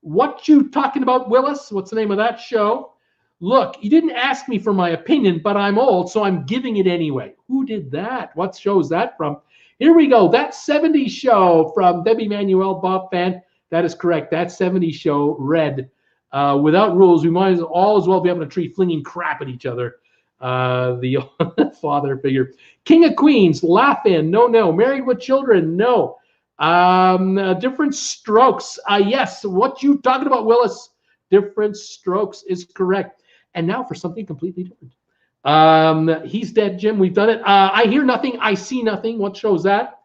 What You Talking About, Willis? What's the name of that show? Look, you didn't ask me for my opinion, but I'm old, so I'm giving it anyway. Who did that? What show is that from? Here we go. That 70s show from Debbie Manuel, Bob Fan. That is correct. That 70s show, Red. Without rules, we might as well be up in a tree flinging crap at each other. The father figure. King of Queens, Laugh-In, no. Married with Children, no. Different strokes. Yes, what you talking about, Willis? Different strokes is correct. And now for something completely different. He's dead, Jim. We've done it. I hear nothing. I see nothing. What shows that?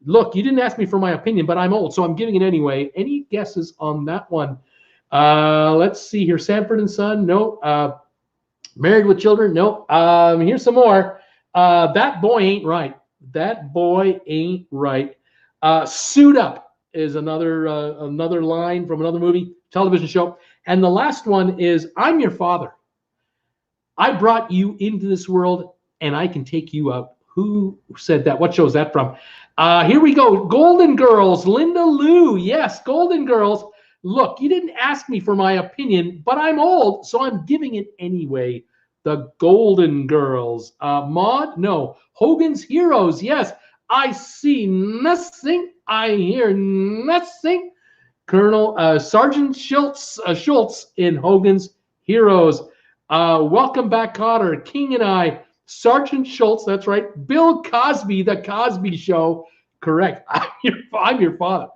Look, you didn't ask me for my opinion, but I'm old, so I'm giving it anyway. Any guesses on that one? Let's see here. Sanford and Son. No. Married with Children. No. Here's some more. That Boy Ain't Right. That Boy Ain't Right. Suit Up is another line from another movie, television show. And the last one is I'm Your Father. I brought you into this world and I can take you out. Who said that? What show is that from? Here we go. Golden Girls, Linda Lou. Yes, Golden Girls. Look, you didn't ask me for my opinion, but I'm old, so I'm giving it anyway. The Golden Girls. Maude? No. Hogan's Heroes. Yes. I see nothing. I hear nothing. Colonel Sergeant Schultz in Hogan's Heroes. Welcome back, Cotter. King and I. Sergeant Schultz. That's right. Bill Cosby. The Cosby Show. Correct. I'm your father.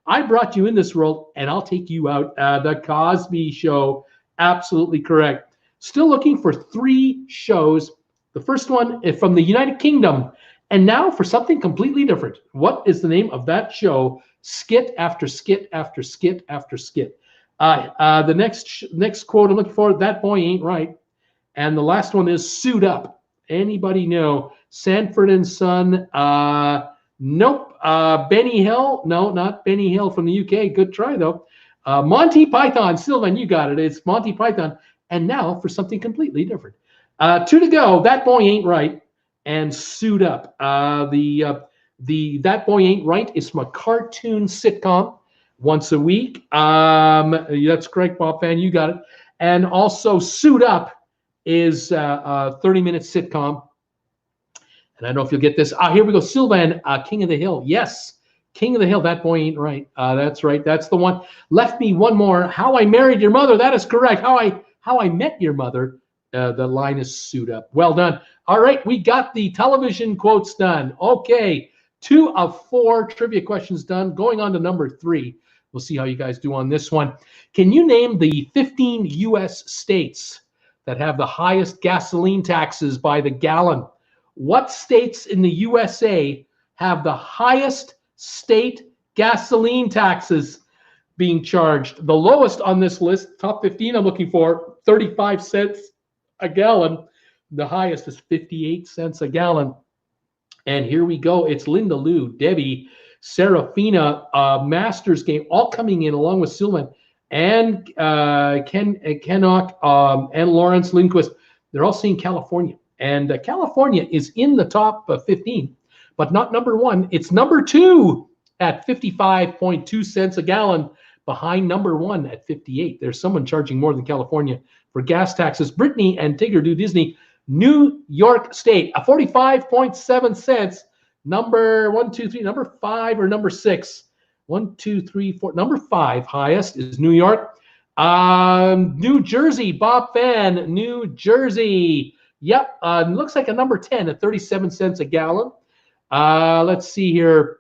I brought you in this world, and I'll take you out. The Cosby Show. Absolutely correct. Still looking for 3 shows. The first one is from the United Kingdom. And now for something completely different. What is the name of that show? Skit after skit after skit after skit. The next quote I'm looking for, That Boy Ain't Right. And the last one is Suit Up. Anybody know? Sanford and Son. Nope. Benny Hill. No, not Benny Hill from the UK. Good try, though. Monty Python. Sylvan, you got it. It's Monty Python. And now for something completely different. 2 to go. That Boy Ain't Right. And Suit Up. The That Boy Ain't Right is from a cartoon sitcom once a week. That's correct, Bob Fan. You got it. And also Suit Up is a 30-minute sitcom. And I don't know if you'll get this. Here we go. Sylvan, King of the Hill. Yes, King of the Hill. That Boy Ain't Right. That's right. That's the one. Left me one more. How I Married Your Mother. That is correct. How I Met Your Mother. The line is Suit Up. Well done. All right, we got the television quotes done. Okay, 2 of 4 trivia questions done. Going on to number 3. We'll see how you guys do on this one. Can you name the 15 U.S. states that have the highest gasoline taxes by the gallon? What states in the USA have the highest state gasoline taxes being charged? The lowest on this list, top 15 I'm looking for, 35 cents a gallon. The highest is 58 cents a gallon. And here we go. It's Linda Lou, Debbie, Serafina, Masters Game, all coming in along with Sylvan and Kennock and Lawrence Lindquist. They're all saying California. And California is in the top 15, but not number 1. It's number 2 at 55.2 cents a gallon, behind number 1 at 58. There's someone charging more than California for gas taxes. Brittany and Tigger do Disney. New York State, 45.7 cents. Number 1, 2, 3, number 5 or number 6? 1, 2, 3, 4. Number 5 highest is New York. New Jersey, Bob Fan, New Jersey. Yep, looks like a number 10 at 37 cents a gallon. Let's see here.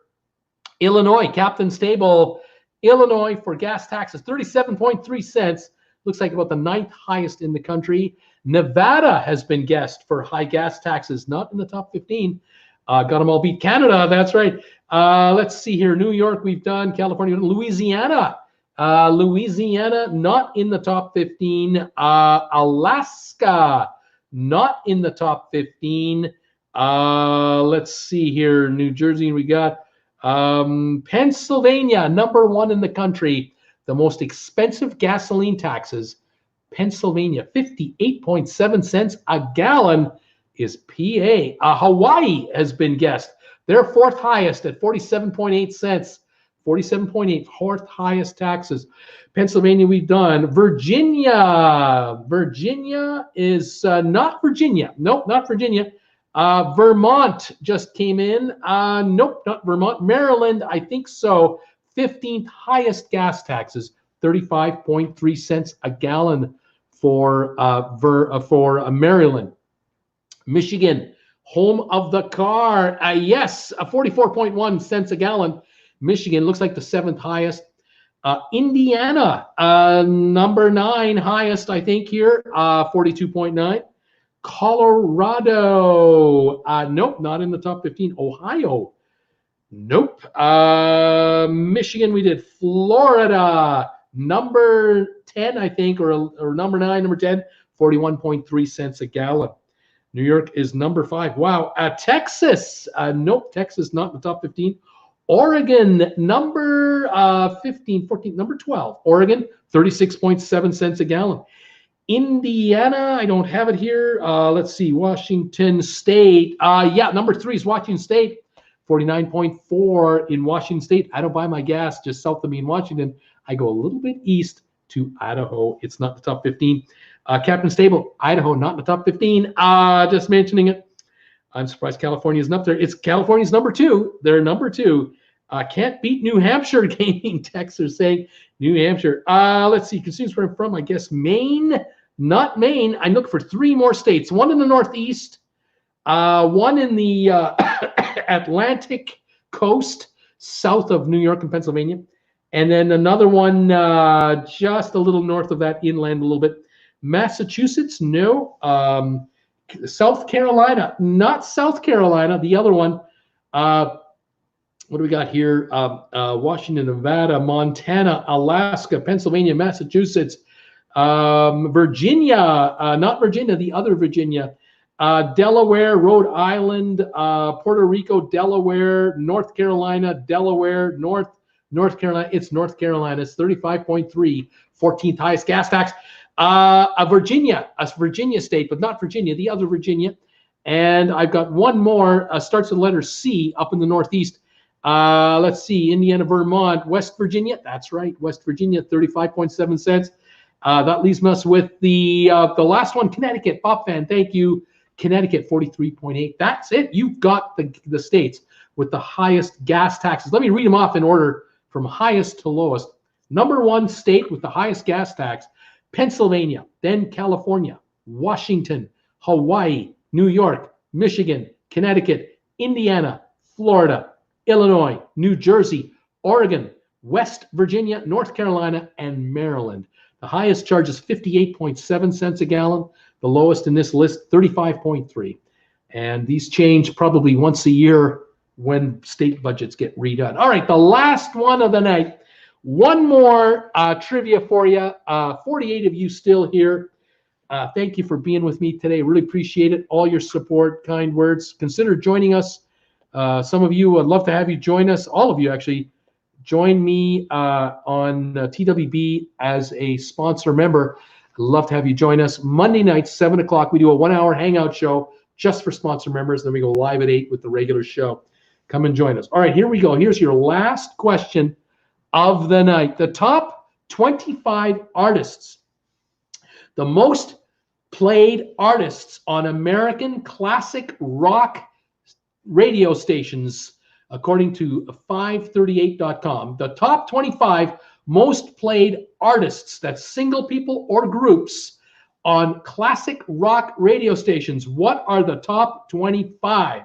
Illinois, Captain Stable, Illinois for gas taxes, 37.3 cents. Looks like about the 9th highest in the country. Nevada has been guessed for high gas taxes, not in the top 15. Got them all beat. Canada, that's right. Let's see here. New York, we've done. California, Louisiana. Louisiana, not in the top 15. Alaska, not in the top 15. Let's see here. New Jersey, we got Pennsylvania, number 1 in the country. The most expensive gasoline taxes. Pennsylvania, 58.7 cents a gallon is PA. Hawaii has been guessed. They're 4th highest at 47.8 cents. 47.8, 4th highest taxes. Pennsylvania, we've done. Virginia. Virginia is not Virginia. Nope, not Virginia. Vermont just came in. Nope, not Vermont. Maryland, I think so. 15th highest gas taxes, 35.3 cents a gallon for Maryland. Michigan, home of the car. Yes, 44.1 cents a gallon. Michigan looks like the 7th highest. Indiana, number 9 highest, I think here, 42.9. Colorado, nope, not in the top 15. Ohio, nope. Michigan, we did. Florida, number 10, I think, or number 9, number 10, 41.3 cents a gallon. New York is number 5. Wow. Texas, nope, Texas not in the top 15. Oregon, number 15, 14, number 12. Oregon, 36.7 cents a gallon. Indiana, I don't have it here. Let's see, Washington State. Yeah, number 3 is Washington State, 49.4 in Washington State. I don't buy my gas just south of me in Washington. I go a little bit east to Idaho. It's not the top 15. Captain Stable, Idaho, not in the top 15. Just mentioning it. I'm surprised California isn't up there. It's California's number 2. They're number 2. Can't beat New Hampshire. Gaming texters saying New Hampshire. Let's see. Consumers where I'm from, I guess Maine. Not Maine. I look for 3 more states. One in the Northeast. One in the Atlantic coast, south of New York and Pennsylvania. And then another one just a little north of that, inland a little bit. Massachusetts, no. South Carolina, not South Carolina. The other one, what do we got here? Washington, Nevada, Montana, Alaska, Pennsylvania, Massachusetts, Virginia, not Virginia, the other Virginia, Delaware, Rhode Island, Puerto Rico, Delaware, North Carolina, Delaware, North Carolina. It's North Carolina. It's 35.3, 14th highest gas tax. A Virginia state, but not Virginia, the other Virginia. And I've got one more, starts with the letter C, up in the Northeast. Let's see, Indiana, Vermont, West Virginia. That's right, West Virginia, 35.7 cents. That leaves us with the last one, Connecticut. Pop fan, thank you. Connecticut, 43.8. That's it. You've got the states with the highest gas taxes. Let me read them off in order from highest to lowest. Number 1 state with the highest gas tax, Pennsylvania, then California, Washington, Hawaii, New York, Michigan, Connecticut, Indiana, Florida, Illinois, New Jersey, Oregon, West Virginia, North Carolina, and Maryland. The highest charge is 58.7 cents a gallon. The lowest in this list, 35.3. And these change probably once a year when state budgets get redone. All right, the last one of the night. One more trivia for you. 48 of you still here. Thank you for being with me today. Really appreciate it. All your support, kind words. Consider joining us. Some of you, I'd love to have you join us. All of you, actually, join me on TWB as a sponsor member. I'd love to have you join us. Monday night, 7 o'clock, we do a 1-hour hangout show just for sponsor members. Then we go live at 8 with the regular show. Come and join us. All right, here we go. Here's your last question of the night. The top 25 artists, the most played artists on American classic rock radio stations, according to 538.com. The top 25 most played artists, that's single people or groups, on classic rock radio stations. What are the top 25?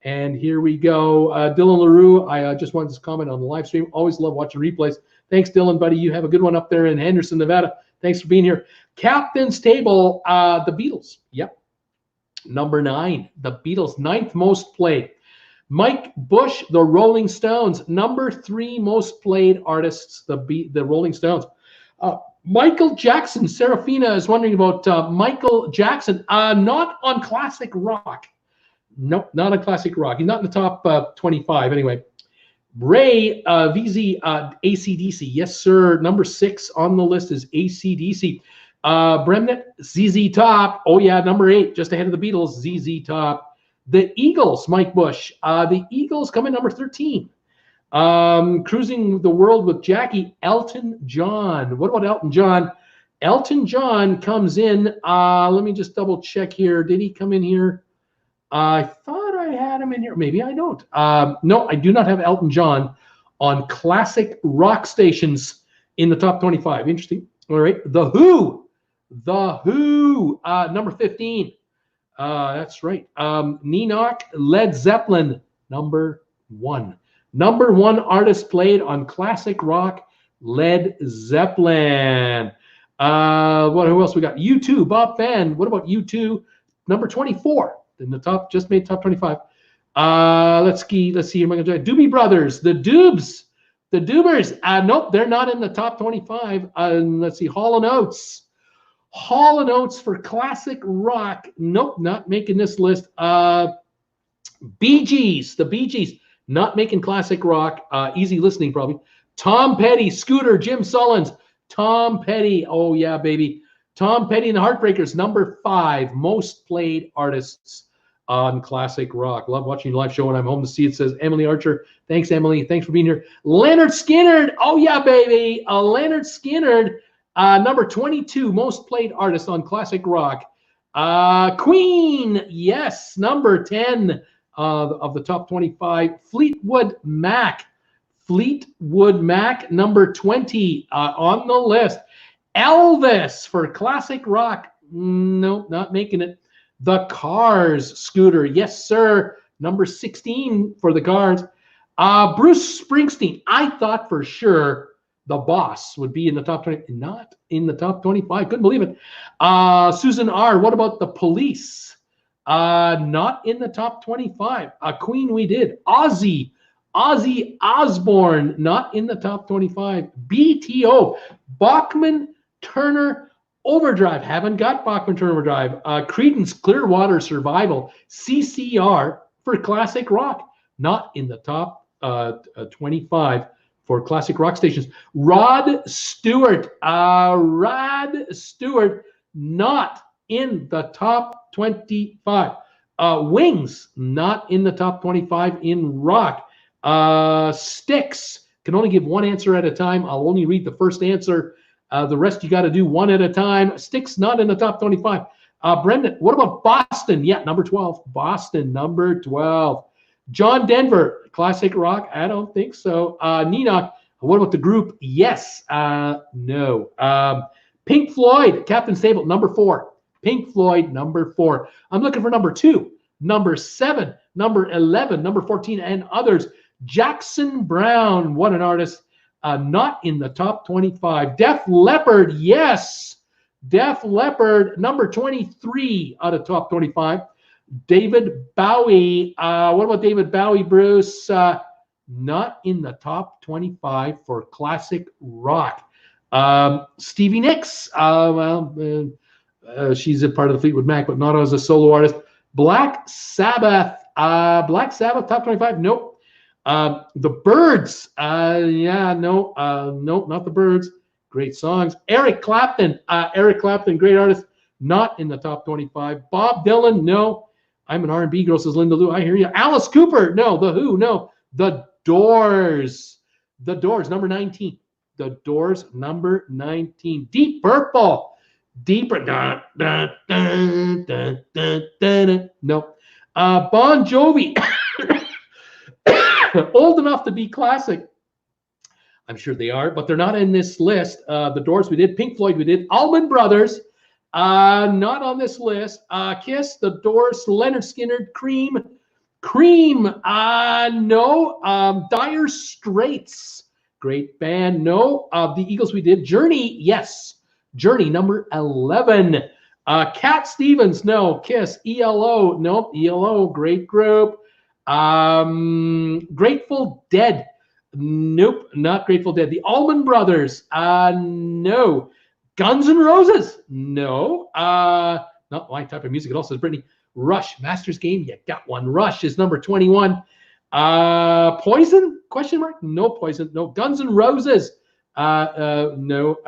And here we go. Dylan LaRue, I just wanted to comment on the live stream. Always love watching replays. Thanks, Dylan, buddy. You have a good one up there in Henderson, Nevada. Thanks for being here. Captain's Table, the Beatles. Yep. Number 9, the Beatles, 9th most played. Mike Bush, the Rolling Stones, number 3 most played artists, the Rolling Stones. Michael Jackson, Serafina is wondering about Michael Jackson, not on classic rock. Nope, not on classic rock. He's not in the top 25 anyway. Ray VZ, AC/DC. Yes, sir. Number 6 on the list is AC/DC. Bremnet, ZZ Top. Oh, yeah, number 8, just ahead of the Beatles, ZZ Top. The Eagles, Mike Bush. The Eagles come in number 13. Cruising the World with Jackie, Elton John. What about Elton John? Elton John comes in. Let me just double check here. Did he come in here? I thought I had him in here. Maybe I don't. No, I do not have Elton John on classic rock stations in the top 25. Interesting. All right. The Who. Number 15. That's right. Nenoch, Led Zeppelin, number 1. Number 1 artist played on classic rock, Led Zeppelin. Who else we got? U2, Bob Fan. What about U2? Number 24 in the top, just made top 25. Let's see. Doobie Brothers, the Doobs, the Doobers. Nope, they're not in the top 25. Let's see. Hall & Oates. Hall & Oates for classic rock. Nope, not making this list. Bee Gees, the Bee Gees, not making classic rock. Easy listening, probably. Tom Petty, Scooter, Jim Sullins. Tom Petty, oh yeah, baby. Tom Petty and the Heartbreakers, number 5 most played artists on classic rock. Love watching your live show when I'm home to see it, says Emily Archer. Thanks, Emily. Thanks for being here. Leonard Skinner, oh yeah, baby. Leonard Skinner, number 22 most played artist on classic rock. Queen, yes, number 10 of the top 25. Fleetwood Mac, number 20 on the list. Elvis for classic rock, no, not making it. The Cars, Scooter, yes sir, number 16 for the Cars. Bruce Springsteen, I thought for sure The Boss would be in the top 20, not in the top 25, couldn't believe it. Susan R., what about The Police? Not in the top 25. Queen, we did. Ozzy Osbourne, not in the top 25. BTO, Bachman Turner Overdrive, haven't got Bachman Turner Overdrive. Creedence Clearwater Survival, CCR for classic rock, not in the top 25 for classic rock stations. Rod Stewart, not in the top 25. Wings, not in the top 25 in rock. Styx, can only give one answer at a time. I'll only read the first answer. The rest you got to do one at a time. Styx, not in the top 25. Brendan, what about Boston? Yeah, number 12. Boston, number 12. John Denver, classic rock? I don't think so. Nina, what about the group? Yes. No. Pink Floyd, Captain Stable, number 4. Pink Floyd, number 4. I'm looking for number 2, number 7, number 11, number 14, and others. Jackson Browne, what an artist. Not in the top 25. Def Leppard, yes. Def Leppard, number 23 out of top 25. David Bowie, what about David Bowie, Bruce? Not in the top 25 for classic rock. Stevie Nicks, she's a part of the Fleetwood Mac, but not as a solo artist. Black Sabbath, top 25, nope. The Byrds, no, not the Byrds. Great songs. Eric Clapton, great artist, not in the top 25. Bob Dylan, no. I'm an R&B girl, says Linda Lou. I hear you. Alice Cooper, no. The Who, no. The Doors, number 19. The Doors, number 19. Deep Purple, deeper. No. Bon Jovi. Old enough to be classic. I'm sure they are, but they're not in this list. The Doors we did. Pink Floyd we did. Allman Brothers, not on this list. Kiss, The Doors, Leonard Skinner, Cream, no. Dire Straits, great band, no. The Eagles we did. Journey, yes. Journey, number 11. Cat Stevens, no. Kiss, ELO, nope. ELO, great group. Grateful Dead, nope, not Grateful Dead. The Allman Brothers, no. Guns N' Roses, no. Not my type of music at all, says Brittany. Rush, Masters Game, you got one. Rush is number 21. Poison, question mark? No Poison, no. Guns N' Roses, no.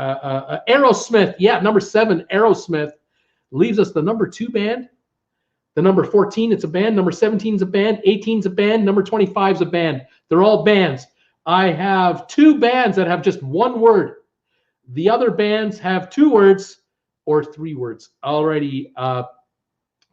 Aerosmith, yeah, number 7, Aerosmith. Leaves us the number 2 band. The number 14, it's a band. Number 17 is a band. 18 is a band. Number 25 is a band. They're all bands. I have 2 bands that have just 1 word. The other bands have 2 words or 3 words. Already, Pat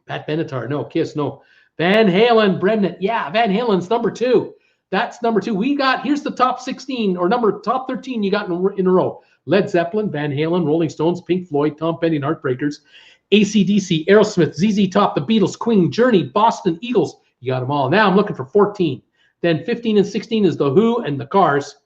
Benatar, no. Kiss, no. Van Halen, Brendan, yeah, Van Halen's number 2. That's number 2. We got, here's the top 16 or top 13 you got in a row. Led Zeppelin, Van Halen, Rolling Stones, Pink Floyd, Tom Petty and Heartbreakers, AC/DC, Aerosmith, ZZ Top, The Beatles, Queen, Journey, Boston, Eagles. You got them all. Now I'm looking for 14. Then 15 and 16 is The Who and The Cars.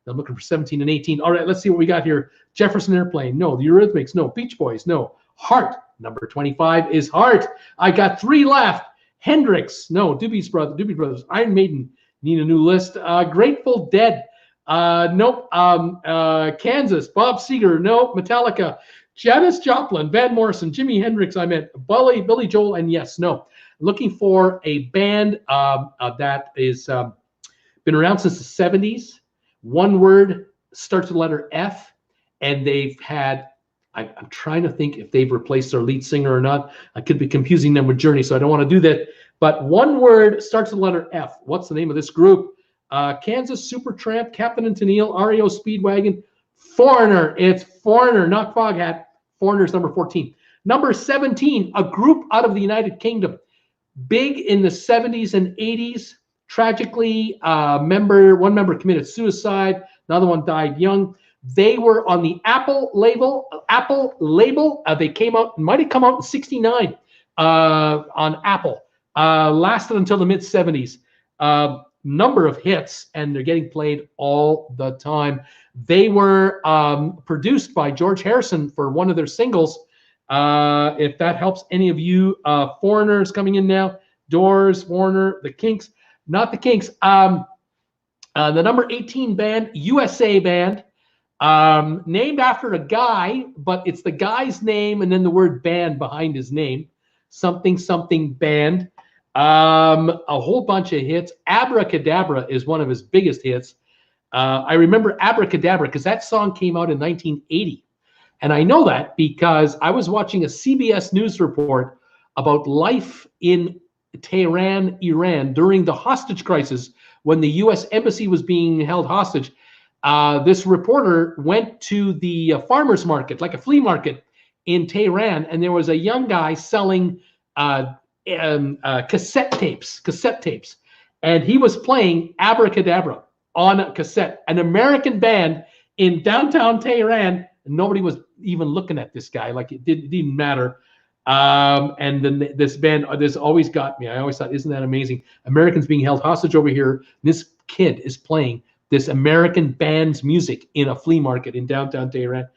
I'm looking for 17 and 18. All right, let's see what we got here. Jefferson Airplane, no. The Eurythmics, no. Beach Boys, no. Heart, number 25 is Heart. I got 3 left. Hendrix, no. Doobie Brothers. Iron Maiden, need a new list. Grateful Dead, nope. Kansas, Bob Seger, no. Metallica, Janis Joplin, Van Morrison, Jimi Hendrix, I meant Billy Joel, and yes, no. Looking for a band that is been around since the 70s. One word, starts with the letter F, and they've had, I'm trying to think if they've replaced their lead singer or not. I could be confusing them with Journey, so I don't want to do that. But one word, starts with the letter F. What's the name of this group? Kansas Supertramp, Captain and Tennille, REO Speedwagon, Foreigner. It's Foreigner, not Foghat. Foreigner's number 14. Number 17, a group out of the United Kingdom. Big in the 70s and 80s. Tragically, one member committed suicide. Another one died young. They were on the Apple label. They came out, might have come out in 69 on Apple. Lasted until the mid-70s. Number of hits, and they're getting played all the time. They were produced by George Harrison for one of their singles. If that helps any of you, Foreigners coming in now. Doors, Warner, the Kinks. Not the Kinks. The number 18 band, USA Band, named after a guy, but it's the guy's name and then the word band behind his name. Something band. A whole bunch of hits. Abracadabra is one of his biggest hits. I remember Abracadabra because that song came out in 1980. And I know that because I was watching a CBS News report about life in Tehran, Iran, during the hostage crisis when the U.S. embassy was being held hostage. This reporter went to the farmer's market, like a flea market in Tehran, and there was a young guy selling cassette tapes, and he was playing Abracadabra on a cassette. An American band in downtown Tehran, and nobody was even looking at this guy, like it didn't matter. And then this band, this always got me. I always thought, isn't that amazing? Americans being held hostage over here. This kid is playing this American band's music in a flea market in downtown Tehran.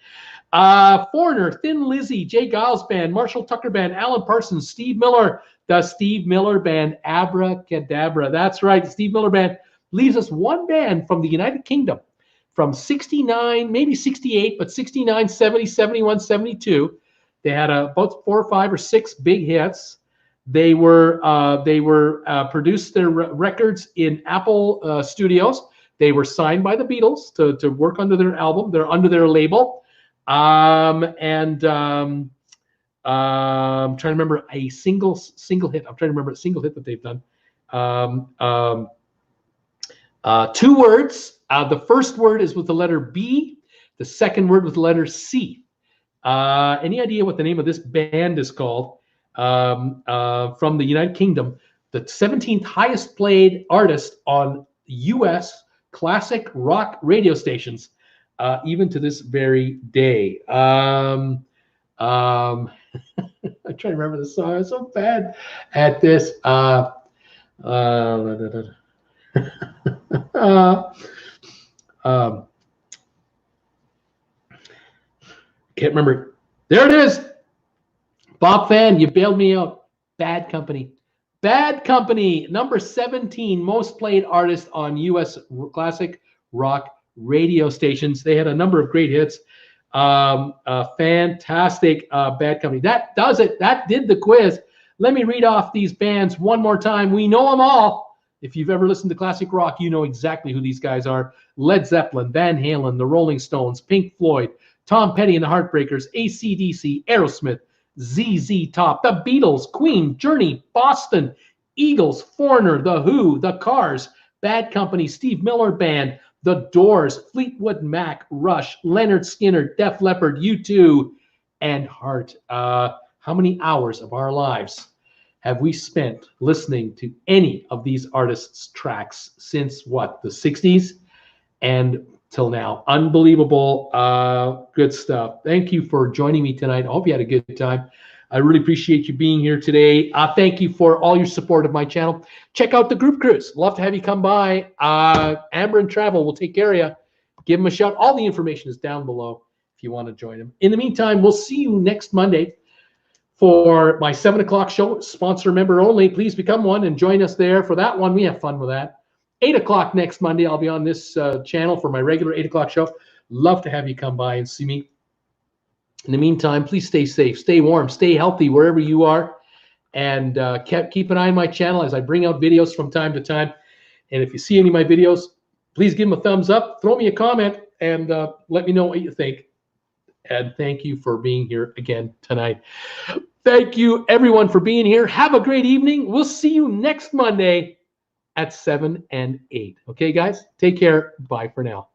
Foreigner, Thin Lizzy, Jay Giles Band, Marshall Tucker Band, Alan Parsons, Steve Miller, the Steve Miller Band, Abracadabra. That's right, Steve Miller Band leaves us one band from the United Kingdom from 69, maybe 68, but 69, 70, 71, 72. They had about 4 or 5 or 6 big hits. They were produced their records in Apple Studios. They were signed by the Beatles to work under their album. They're under their label. I'm trying to remember a single hit. I'm trying to remember a single hit that they've done. 2 words. The first word is with the letter B. The second word with the letter C. Any idea what the name of this band is called? From the United Kingdom, the 17th highest played artist on U.S. classic rock radio stations, even to this very day. I'm trying to remember the song. I'm so bad at this. Can't remember. There it is. Bob Fan, you bailed me out. Bad Company. Bad Company, number 17, most played artist on U.S. classic rock radio stations. They had a number of great hits. Fantastic. Bad Company. That does it. That did the quiz. Let me read off these bands one more time. We know them all. If you've ever listened to classic rock, you know exactly who these guys are. Led Zeppelin, Van Halen, the Rolling Stones, Pink Floyd, Tom Petty and the Heartbreakers, AC/DC, Aerosmith, ZZ Top, the Beatles, Queen, Journey, Boston, Eagles, Foreigner, The Who, The Cars, Bad Company, Steve Miller Band, The Doors, Fleetwood Mac, Rush, Leonard Skinner, Def Leppard, U2, and Heart. How many hours of our lives have we spent listening to any of these artists' tracks since what, the 60s and till now? Unbelievable. Good stuff. Thank you for joining me tonight. I hope you had a good time. I really appreciate you being here today. Thank you for all your support of my channel. Check out the group cruise. Love to have you come by. Amber and Travel will take care of you. Give them a shout. All the information is down below if you want to join them. In the meantime, we'll see you next Monday for my 7 o'clock show. Sponsor member only. Please become one and join us there for that one. We have fun with that. 8 o'clock next Monday, I'll be on this channel for my regular 8 o'clock show. Love to have you come by and see me. In the meantime, please stay safe, stay warm, stay healthy wherever you are. And keep an eye on my channel as I bring out videos from time to time. And if you see any of my videos, please give them a thumbs up, throw me a comment, and let me know what you think. And thank you for being here again tonight. Thank you, everyone, for being here. Have a great evening. We'll see you next Monday at 7 and 8. Okay, guys? Take care. Bye for now.